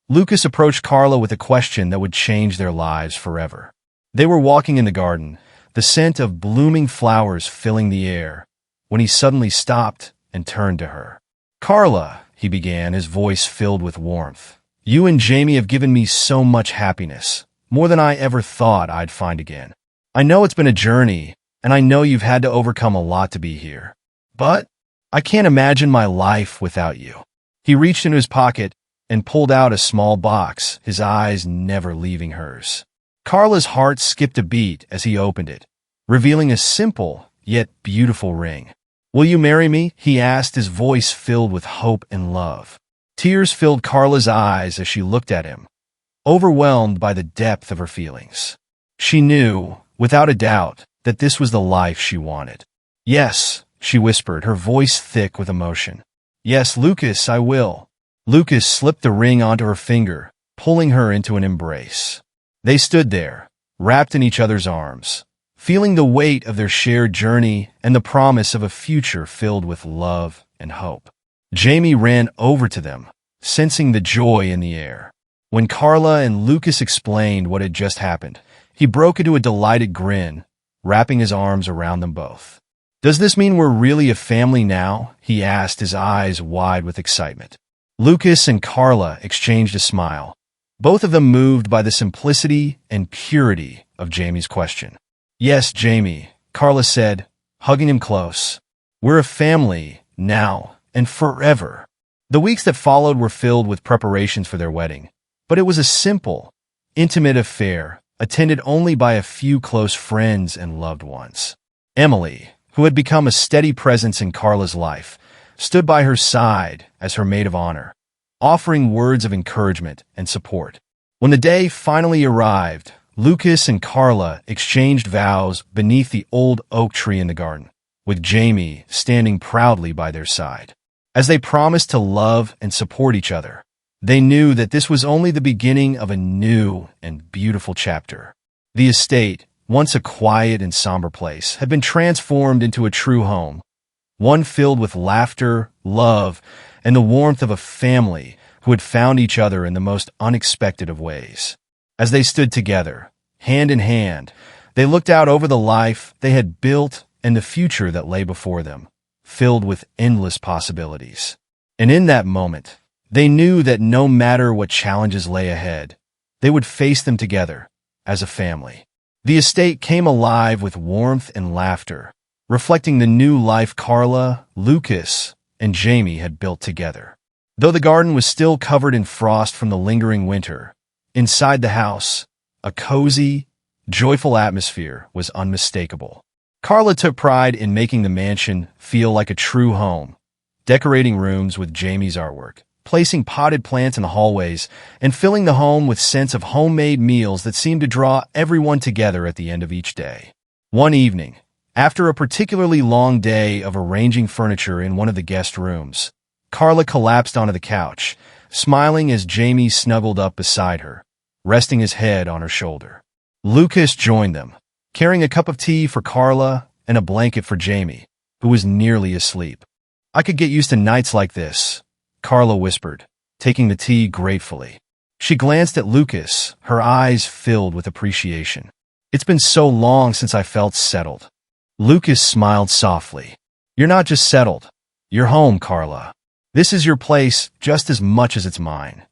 Lucas approached Carla with a question that would change their lives forever. They were walking in the garden, the scent of blooming flowers filling the air, when he suddenly stopped and turned to her. "Carla," he began, his voice filled with warmth, "you and Jamie have given me so much happiness, more than I ever thought I'd find again. I know it's been a journey, and I know you've had to overcome a lot to be here. But I can't imagine my life without you." He reached into his pocket and pulled out a small box, his eyes never leaving hers. Carla's heart skipped a beat as he opened it, revealing a simple yet beautiful ring. "Will you marry me?" he asked, his voice filled with hope and love. Tears filled Carla's eyes as she looked at him, overwhelmed by the depth of her feelings. She knew, without a doubt, that this was the life she wanted. "Yes," she whispered, her voice thick with emotion. "Yes, Lucas, I will." Lucas slipped the ring onto her finger, pulling her into an embrace. They stood there, wrapped in each other's arms, feeling the weight of their shared journey and the promise of a future filled with love and hope. Jamie ran over to them, sensing the joy in the air. When Carla and Lucas explained what had just happened, he broke into a delighted grin, wrapping his arms around them both. "Does this mean we're really a family now?" he asked, his eyes wide with excitement. Lucas and Carla exchanged a smile, both of them moved by the simplicity and purity of Jamie's question. "Yes, Jamie," Carla said, hugging him close. "We're a family, now and forever." The weeks that followed were filled with preparations for their wedding, but it was a simple, intimate affair, attended only by a few close friends and loved ones. Emily, who had become a steady presence in Carla's life, stood by her side as her maid of honor, offering words of encouragement and support. When the day finally arrived, Lucas and Carla exchanged vows beneath the old oak tree in the garden. with Jamie standing proudly by their side. As they promised to love and support each other, they knew that this was only the beginning of a new and beautiful chapter. The estate, once a quiet and somber place, had been transformed into a true home, one filled with laughter, love, and the warmth of a family who had found each other in the most unexpected of ways. As they stood together, hand in hand, they looked out over the life they had built and the future that lay before them, filled with endless possibilities. And in that moment, they knew that no matter what challenges lay ahead, they would face them together as a family. The estate came alive with warmth and laughter, reflecting the new life Carla, Lucas, and Jamie had built together. Though the garden was still covered in frost from the lingering winter, inside the house, a cozy, joyful atmosphere was unmistakable. Carla took pride in making the mansion feel like a true home, decorating rooms with Jamie's artwork, placing potted plants in the hallways, and filling the home with scents of homemade meals that seemed to draw everyone together at the end of each day. One evening, after a particularly long day of arranging furniture in one of the guest rooms, Carla collapsed onto the couch, smiling as Jamie snuggled up beside her, resting his head on her shoulder. Lucas joined them, carrying a cup of tea for Carla and a blanket for Jamie, who was nearly asleep. "I could get used to nights like this," Carla whispered, taking the tea gratefully. She glanced at Lucas, her eyes filled with appreciation. "It's been so long since I felt settled." Lucas smiled softly. "You're not just settled. You're home, Carla. This is your place just as much as it's mine."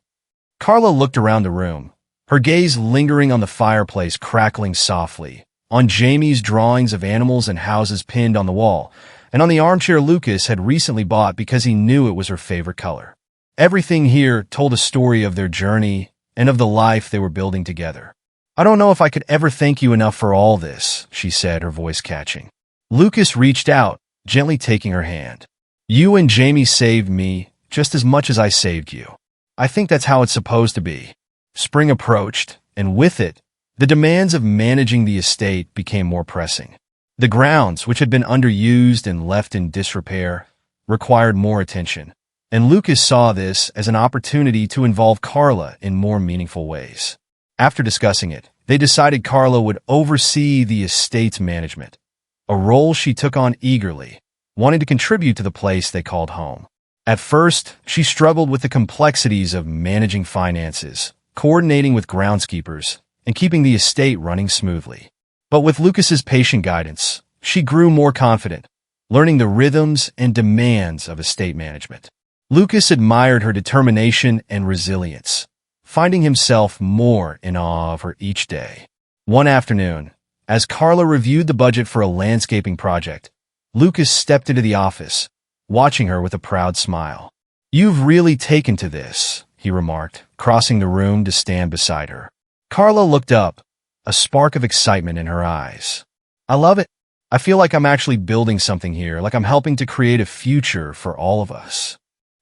Carla looked around the room, her gaze lingering on the fireplace crackling softly, on Jamie's drawings of animals and houses pinned on the wall, and on the armchair Lucas had recently bought because he knew it was her favorite color. Everything here told a story of their journey and of the life they were building together. "I don't know if I could ever thank you enough for all this," she said, her voice catching. Lucas reached out, gently taking her hand. "You and Jamie saved me just as much as I saved you. I think that's how it's supposed to be." Spring approached, and with it, the demands of managing the estate became more pressing. The grounds, which had been underused and left in disrepair, required more attention, and Lucas saw this as an opportunity to involve Carla in more meaningful ways. After discussing it, they decided Carla would oversee the estate's management, a role she took on eagerly, wanting to contribute to the place they called home. At first, she struggled with the complexities of managing finances, coordinating with groundskeepers, and keeping the estate running smoothly. But with Lucas's patient guidance, she grew more confident, learning the rhythms and demands of estate management. Lucas admired her determination and resilience, finding himself more in awe of her each day. One afternoon, as Carla reviewed the budget for a landscaping project, Lucas stepped into the office, watching her with a proud smile. "You've really taken to this," he remarked, crossing the room to stand beside her. Carla looked up, a spark of excitement in her eyes. "I love it. I feel like I'm actually building something here, like I'm helping to create a future for all of us."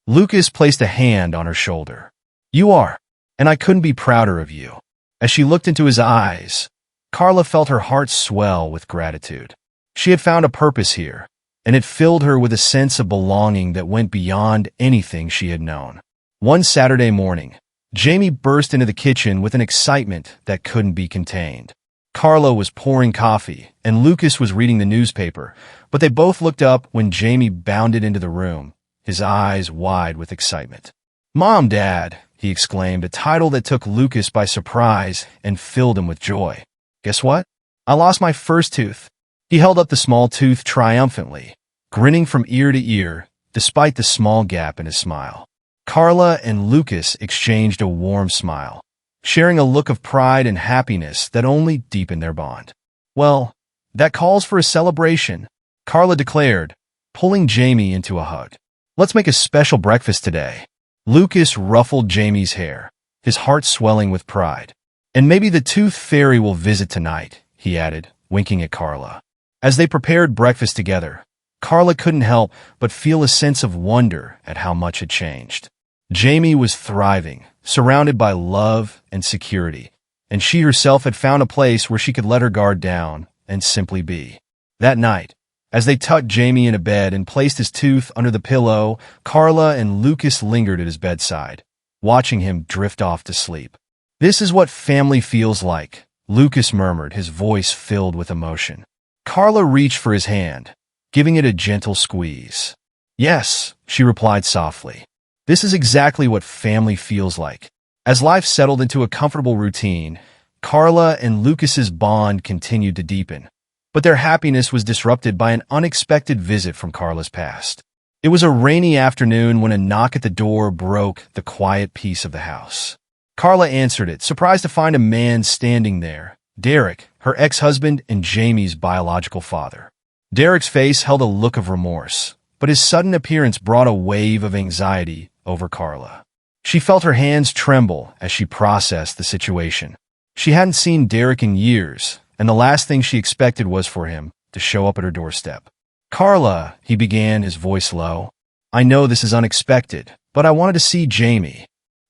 Lucas placed a hand on her shoulder. "You are, and I couldn't be prouder of you." As she looked into his eyes, Carla felt her heart swell with gratitude. She had found a purpose here, and it filled her with a sense of belonging that went beyond anything she had known. One Saturday morning, Jamie burst into the kitchen with an excitement that couldn't be contained. Carla was pouring coffee, and Lucas was reading the newspaper, but they both looked up when Jamie bounded into the room, his eyes wide with excitement. "Mom, Dad," he exclaimed, a title that took Lucas by surprise and filled him with joy. "Guess what? I lost my first tooth." He held up the small tooth triumphantly, grinning from ear to ear, despite the small gap in his smile. Carla and Lucas exchanged a warm smile, sharing a look of pride and happiness that only deepened their bond. "Well, that calls for a celebration," Carla declared, pulling Jamie into a hug. "Let's make a special breakfast today." Lucas ruffled Jamie's hair, his heart swelling with pride. "And maybe the tooth fairy will visit tonight," he added, winking at Carla. As they prepared breakfast together, Carla couldn't help but feel a sense of wonder at how much had changed. Jamie was thriving, surrounded by love and security, and she herself had found a place where she could let her guard down and simply be. That night, As they tucked Jamie into bed and placed his tooth under the pillow, Carla and Lucas lingered at his bedside, watching him drift off to sleep. "This is what family feels like," Lucas murmured, his voice filled with emotion. Carla reached for his hand, giving it a gentle squeeze. "Yes," she replied softly. "This is exactly what family feels like." As life settled into a comfortable routine, Carla and Lucas's bond continued to deepen. But their happiness was disrupted by an unexpected visit from Carla's past. It was a rainy afternoon when a knock at the door broke the quiet peace of the house. Carla answered it, surprised to find a man standing there, Derek, her ex-husband and Jamie's biological father. Derek's face held a look of remorse, but his sudden appearance brought a wave of anxiety over Carla. She felt her hands tremble as she processed the situation. She hadn't seen Derek in years, and the last thing she expected was for him to show up at her doorstep. "Carla," he began, his voice low, "I know this is unexpected, but I wanted to see Jamie."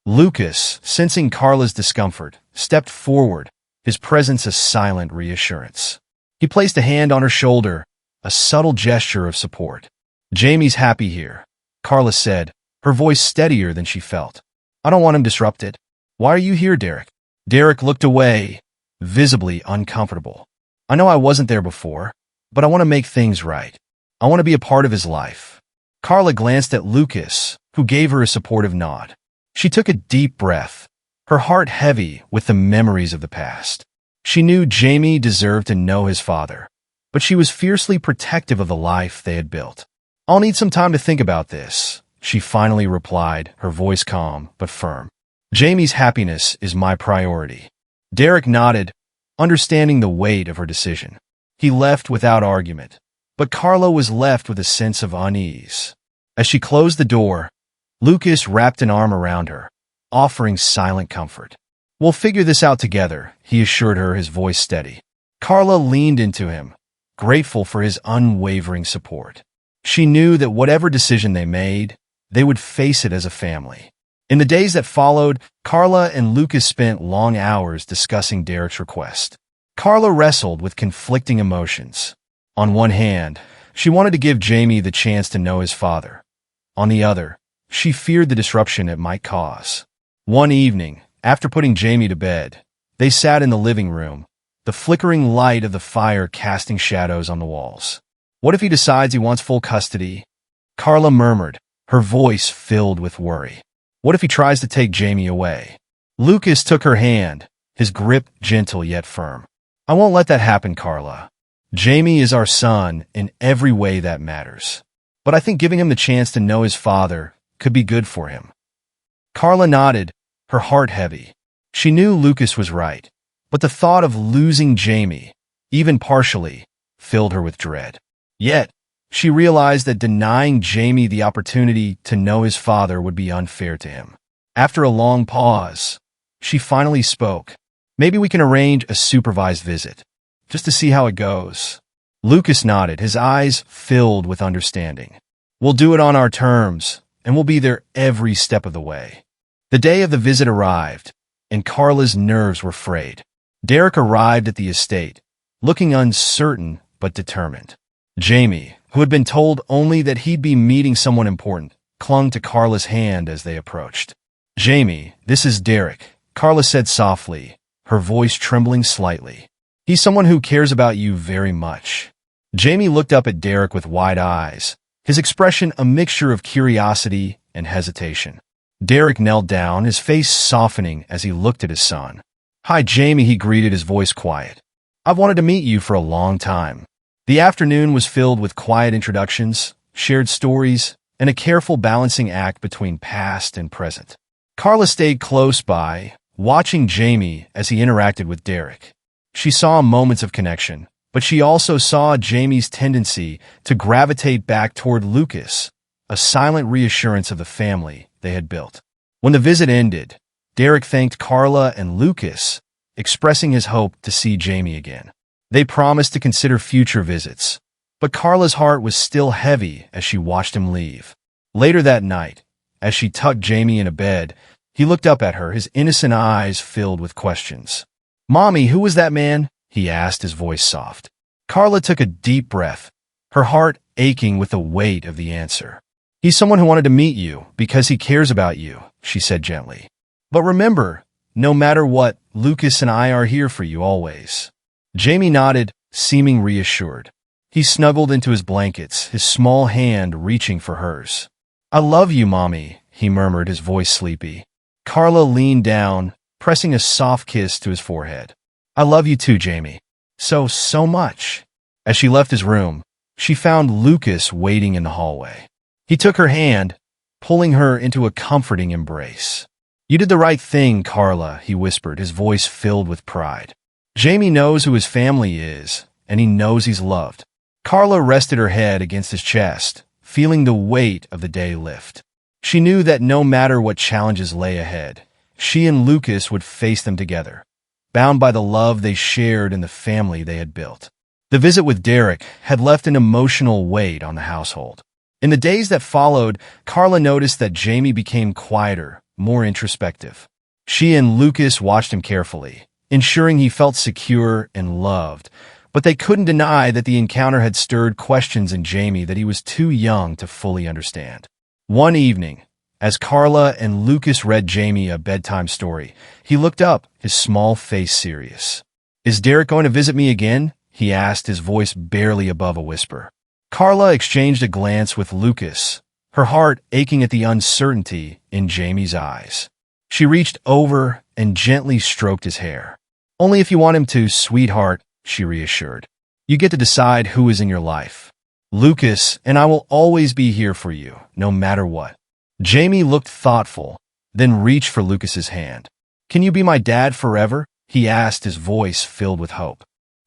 Lucas, sensing Carla's discomfort, stepped forward, his presence a silent reassurance. He placed a hand on her shoulder, a subtle gesture of support. "Jamie's happy here," Carla said, her voice steadier than she felt. "I don't want him disrupted." "Why are you here, Derek?" Derek looked away, visibly uncomfortable. "I know I wasn't there before, but I want to make things right. I want to be a part of his life." Carla glanced at Lucas, who gave her a supportive nod. She took a deep breath, her heart heavy with the memories of the past. She knew Jamie deserved to know his father, but she was fiercely protective of the life they had built. "I'll need some time to think about this," she finally replied, her voice calm but firm. "Jamie's happiness is my priority." Derek nodded, understanding the weight of her decision. He left without argument, but Carla was left with a sense of unease. As she closed the door, Lucas wrapped an arm around her, offering silent comfort. "We'll figure this out together," he assured her, his voice steady. Carla leaned into him, grateful for his unwavering support. She knew that whatever decision they made, they would face it as a family. In the days that followed, Carla and Lucas spent long hours discussing Derek's request. Carla wrestled with conflicting emotions. On one hand, she wanted to give Jamie the chance to know his father. On the other, she feared the disruption it might cause. One evening, after putting Jamie to bed, they sat in the living room, the flickering light of the fire casting shadows on the walls. "What if he decides he wants full custody?" Carla murmured, her voice filled with worry. "What if he tries to take Jamie away?" Lucas took her hand, his grip gentle yet firm. "I won't let that happen, Carla. Jamie is our son in every way that matters. But I think giving him the chance to know his father could be good for him." Carla nodded, her heart heavy. She knew Lucas was right, but the thought of losing Jamie, even partially, filled her with dread. Yet, she realized that denying Jamie the opportunity to know his father would be unfair to him. After a long pause, she finally spoke. "Maybe we can arrange a supervised visit, just to see how it goes." Lucas nodded, his eyes filled with understanding. "We'll do it on our terms, and we'll be there every step of the way." The day of the visit arrived, and Carla's nerves were frayed. Derek arrived at the estate, looking uncertain but determined. Jamie, who had been told only that he'd be meeting someone important, clung to Carla's hand as they approached. "Jamie, this is Derek," Carla said softly, her voice trembling slightly. "He's someone who cares about you very much." Jamie looked up at Derek with wide eyes, his expression a mixture of curiosity and hesitation. Derek knelt down, his face softening as he looked at his son. "Hi, Jamie," he greeted, his voice quiet. "I've wanted to meet you for a long time." The afternoon was filled with quiet introductions, shared stories, and a careful balancing act between past and present. Carla stayed close by, watching Jamie as he interacted with Derek. She saw moments of connection, but she also saw Jamie's tendency to gravitate back toward Lucas, a silent reassurance of the family they had built. When the visit ended, Derek thanked Carla and Lucas, expressing his hope to see Jamie again. They promised to consider future visits, but Carla's heart was still heavy as she watched him leave. Later that night, as she tucked Jamie into bed, he looked up at her, his innocent eyes filled with questions. "Mommy, who was that man?" he asked, his voice soft. Carla took a deep breath, her heart aching with the weight of the answer. "He's someone who wanted to meet you because he cares about you," she said gently. "But remember, no matter what, Lucas and I are here for you always." Jamie nodded, seeming reassured. He snuggled into his blankets, his small hand reaching for hers. "I love you, Mommy," he murmured, his voice sleepy. Carla leaned down, pressing a soft kiss to his forehead. "I love you too, Jamie. So much." As she left his room, she found Lucas waiting in the hallway. He took her hand, pulling her into a comforting embrace. "You did the right thing, Carla," he whispered, his voice filled with pride. "Jamie knows who his family is, and he knows he's loved." Carla rested her head against his chest, feeling the weight of the day lift. She knew that no matter what challenges lay ahead, she and Lucas would face them together, bound by the love they shared and the family they had built. The visit with Derek had left an emotional weight on the household. In the days that followed, Carla noticed that Jamie became quieter, more introspective. She and Lucas watched him carefully, ensuring he felt secure and loved, but they couldn't deny that the encounter had stirred questions in Jamie that he was too young to fully understand. One evening, as Carla and Lucas read Jamie a bedtime story, he looked up, his small face serious. "Is Derek going to visit me again?" he asked, his voice barely above a whisper. Carla exchanged a glance with Lucas, her heart aching at the uncertainty in Jamie's eyes. She reached over and gently stroked his hair. "Only if you want him to, sweetheart," she reassured. "You get to decide who is in your life. Lucas and I will always be here for you, no matter what." Jamie looked thoughtful, then reached for Lucas's hand. "Can you be my dad forever?" he asked, his voice filled with hope.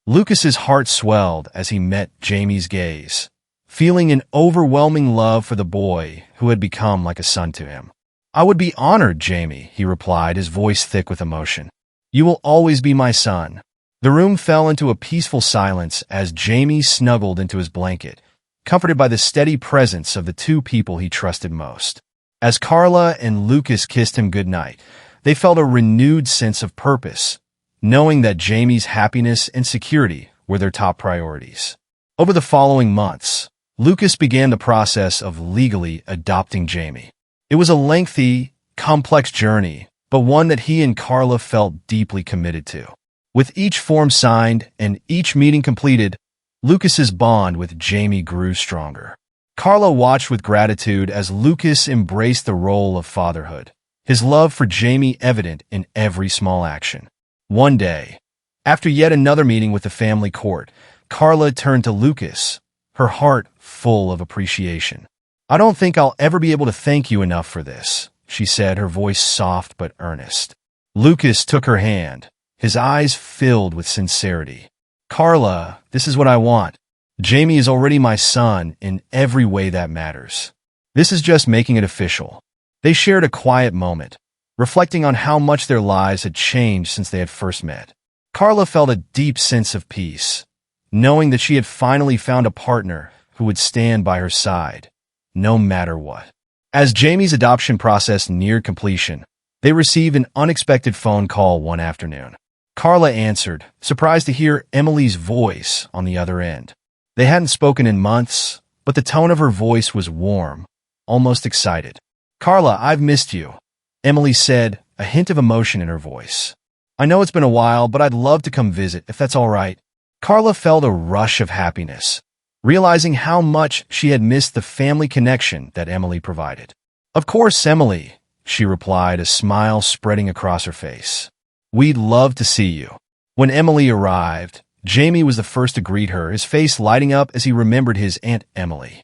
Lucas's heart swelled as he met Jamie's gaze, feeling an overwhelming love for the boy who had become like a son to him. "I would be honored, Jamie," he replied, his voice thick with emotion. "You will always be my son." The room fell into a peaceful silence as Jamie snuggled into his blanket, comforted by the steady presence of the two people he trusted most. As Carla and Lucas kissed him goodnight, they felt a renewed sense of purpose, knowing that Jamie's happiness and security were their top priorities. Over the following months, Lucas began the process of legally adopting Jamie. It was a lengthy, complex journey, but one that he and Carla felt deeply committed to. With each form signed and each meeting completed, Lucas's bond with Jamie grew stronger. Carla watched with gratitude as Lucas embraced the role of fatherhood, his love for Jamie evident in every small action. One day, after yet another meeting with the family court, Carla turned to Lucas, her heart full of appreciation. "I don't think I'll ever be able to thank you enough for this," she said, her voice soft but earnest. Lucas took her hand, his eyes filled with sincerity. "Carla, this is what I want. Jamie is already my son in every way that matters. This is just making it official." They shared a quiet moment, reflecting on how much their lives had changed since they had first met. Carla felt a deep sense of peace, knowing that she had finally found a partner who would stand by her side, no matter what. As Jamie's adoption process neared completion, they received an unexpected phone call one afternoon. Carla answered, surprised to hear Emily's voice on the other end. They hadn't spoken in months, but the tone of her voice was warm, almost excited. "Carla, I've missed you," Emily said, a hint of emotion in her voice. "I know it's been a while, but I'd love to come visit, if that's all right." Carla felt a rush of happiness, realizing how much she had missed the family connection that Emily provided. "Of course, Emily," she replied, a smile spreading across her face. "We'd love to see you." When Emily arrived, Jamie was the first to greet her, his face lighting up as he remembered his Aunt Emily.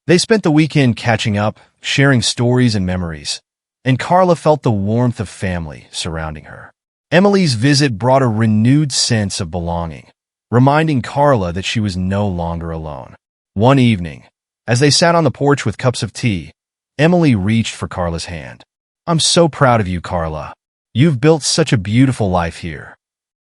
They spent the weekend catching up, sharing stories and memories, and Carla felt the warmth of family surrounding her. Emily's visit brought a renewed sense of belonging, reminding Carla that she was no longer alone. One evening, as they sat on the porch with cups of tea, Emily reached for Carla's hand. "I'm so proud of you, Carla. You've built such a beautiful life here."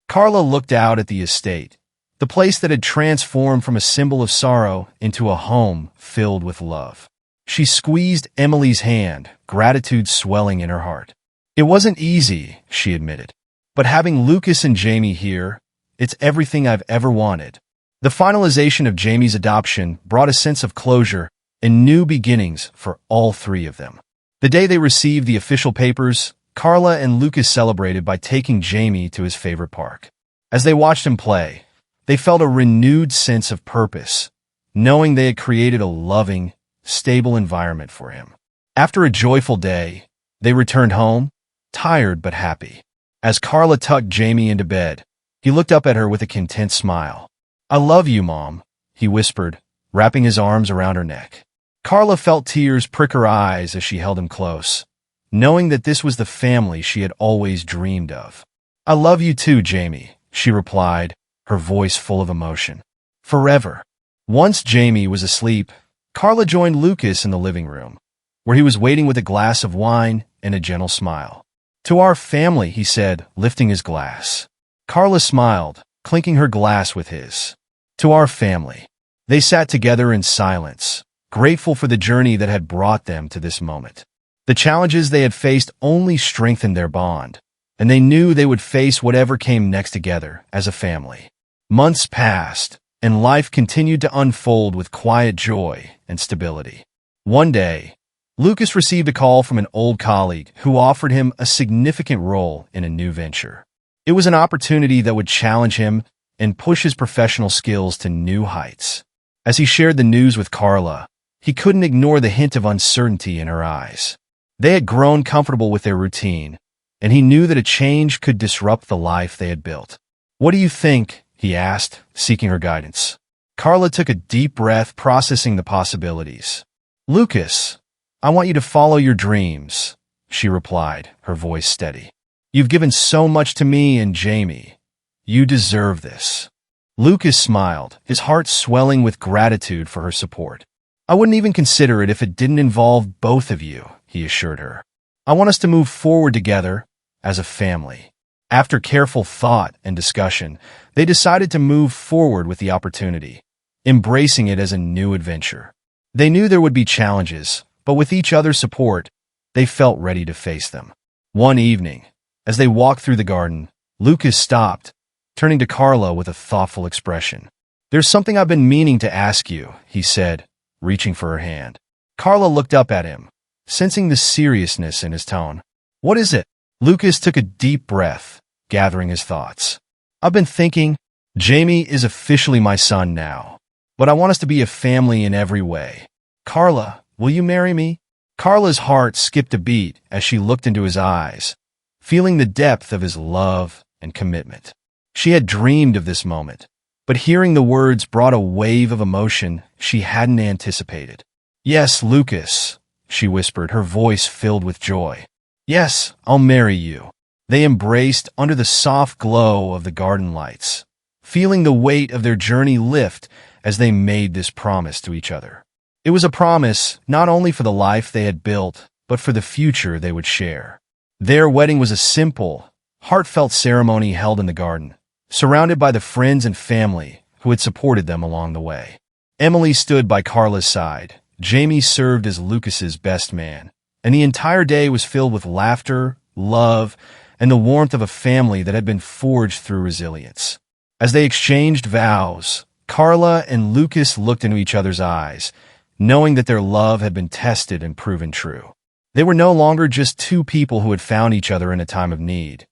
Carla looked out at the estate, the place that had transformed from a symbol of sorrow into a home filled with love. She squeezed Emily's hand, gratitude swelling in her heart. "It wasn't easy," she admitted, "but having Lucas and Jamie here, it's everything I've ever wanted." The finalization of Jamie's adoption brought a sense of closure and new beginnings for all three of them. The day they received the official papers, Carla and Lucas celebrated by taking Jamie to his favorite park. As they watched him play, they felt a renewed sense of purpose, knowing they had created a loving, stable environment for him. After a joyful day, they returned home, tired but happy. As Carla tucked Jamie into bed, he looked up at her with a content smile. "I love you, Mom," he whispered, wrapping his arms around her neck. Carla felt tears prick her eyes as she held him close, knowing that this was the family she had always dreamed of. "I love you too, Jamie," she replied, her voice full of emotion. "Forever." Once Jamie was asleep, Carla joined Lucas in the living room, where he was waiting with a glass of wine and a gentle smile. "To our family," he said, lifting his glass. Carla smiled, clinking her glass with his. "To our family." They sat together in silence, grateful for the journey that had brought them to this moment. The challenges they had faced only strengthened their bond, and they knew they would face whatever came next together as a family. Months passed, and life continued to unfold with quiet joy and stability. One day, Lucas received a call from an old colleague who offered him a significant role in a new venture. It was an opportunity that would challenge him and push his professional skills to new heights. As he shared the news with Carla, he couldn't ignore the hint of uncertainty in her eyes. They had grown comfortable with their routine, and he knew that a change could disrupt the life they had built. "What do you think?" he asked, seeking her guidance. Carla took a deep breath, processing the possibilities. "Lucas, I want you to follow your dreams," she replied, her voice steady. "You've given so much to me and Jamie. You deserve this." Lucas smiled, his heart swelling with gratitude for her support. "I wouldn't even consider it if it didn't involve both of you," he assured her. "I want us to move forward together as a family." After careful thought and discussion, they decided to move forward with the opportunity, embracing it as a new adventure. They knew there would be challenges, but with each other's support, they felt ready to face them. One evening, as they walked through the garden, Lucas stopped, turning to Carla with a thoughtful expression. "There's something I've been meaning to ask you," he said, reaching for her hand. Carla looked up at him, sensing the seriousness in his tone. "What is it?" Lucas took a deep breath, gathering his thoughts. "I've been thinking, Jamie is officially my son now, but I want us to be a family in every way. Carla, will you marry me?" Carla's heart skipped a beat as she looked into his eyes, feeling the depth of his love and commitment. She had dreamed of this moment, but hearing the words brought a wave of emotion she hadn't anticipated. "Yes, Lucas," she whispered, her voice filled with joy. "Yes, I'll marry you." They embraced under the soft glow of the garden lights, feeling the weight of their journey lift as they made this promise to each other. It was a promise not only for the life they had built, but for the future they would share. Their wedding was a simple, heartfelt ceremony held in the garden, surrounded by the friends and family who had supported them along the way. Emily stood by Carla's side. Jamie served as Lucas's best man, and the entire day was filled with laughter, love, and the warmth of a family that had been forged through resilience. As they exchanged vows, Carla and Lucas looked into each other's eyes, knowing that their love had been tested and proven true. They were no longer just two people who had found each other in a time of need.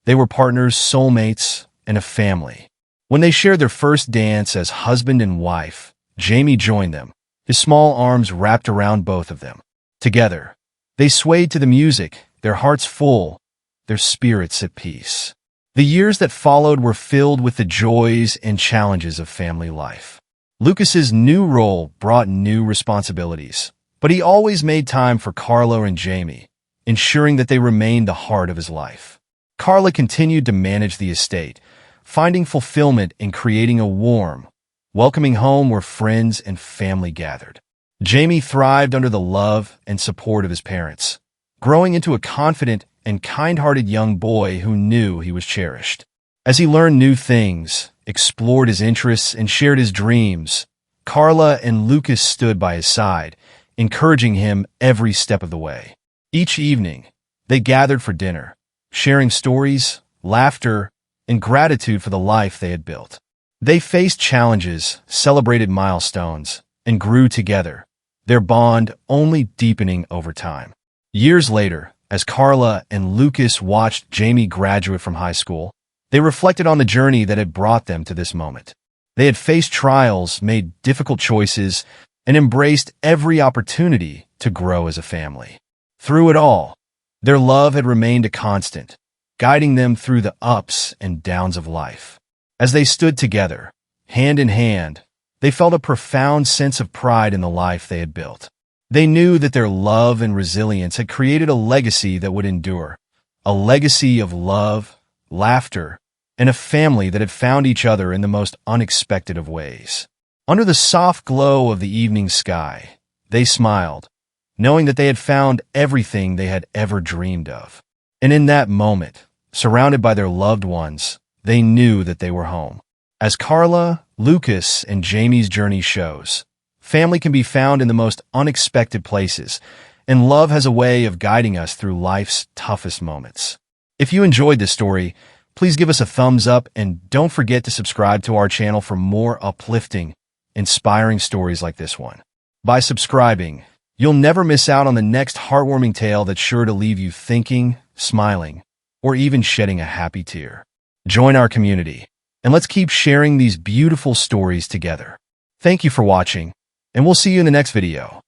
They were partners, soulmates, and a family. When they shared their first dance as husband and wife, Jamie joined them, his small arms wrapped around both of them. Together, they swayed to the music, their hearts full, their spirits at peace. The years that followed were filled with the joys and challenges of family life. Lucas's new role brought new responsibilities, but he always made time for Carla and Jamie, ensuring that they remained the heart of his life. Carla continued to manage the estate, finding fulfillment in creating a warm, welcoming home where friends and family gathered. Jamie thrived under the love and support of his parents, growing into a confident and kind-hearted young boy who knew he was cherished. As he learned new things, explored his interests, and shared his dreams, Carla and Lucas stood by his side, encouraging him every step of the way. Each evening, they gathered for dinner, sharing stories, laughter, and gratitude for the life they had built. They faced challenges, celebrated milestones, and grew together, their bond only deepening over time. Years later, as Carla and Lucas watched Jamie graduate from high school, they reflected on the journey that had brought them to this moment. They had faced trials, made difficult choices, and embraced every opportunity to grow as a family. Through it all, their love had remained a constant, guiding them through the ups and downs of life. As they stood together, hand in hand, they felt a profound sense of pride in the life they had built. They knew that their love and resilience had created a legacy that would endure, a legacy of love, laughter, and a family that had found each other in the most unexpected of ways. Under the soft glow of the evening sky, they smiled, knowing that they had found everything they had ever dreamed of. And in that moment, surrounded by their loved ones, they knew that they were home. As Carla, Lucas, and Jamie's journey shows, family can be found in the most unexpected places, and love has a way of guiding us through life's toughest moments. If you enjoyed this story, please give us a thumbs up and don't forget to subscribe to our channel for more uplifting, inspiring stories like this one. By subscribing, you'll never miss out on the next heartwarming tale that's sure to leave you thinking, smiling, or even shedding a happy tear. Join our community, and let's keep sharing these beautiful stories together. Thank you for watching, and we'll see you in the next video.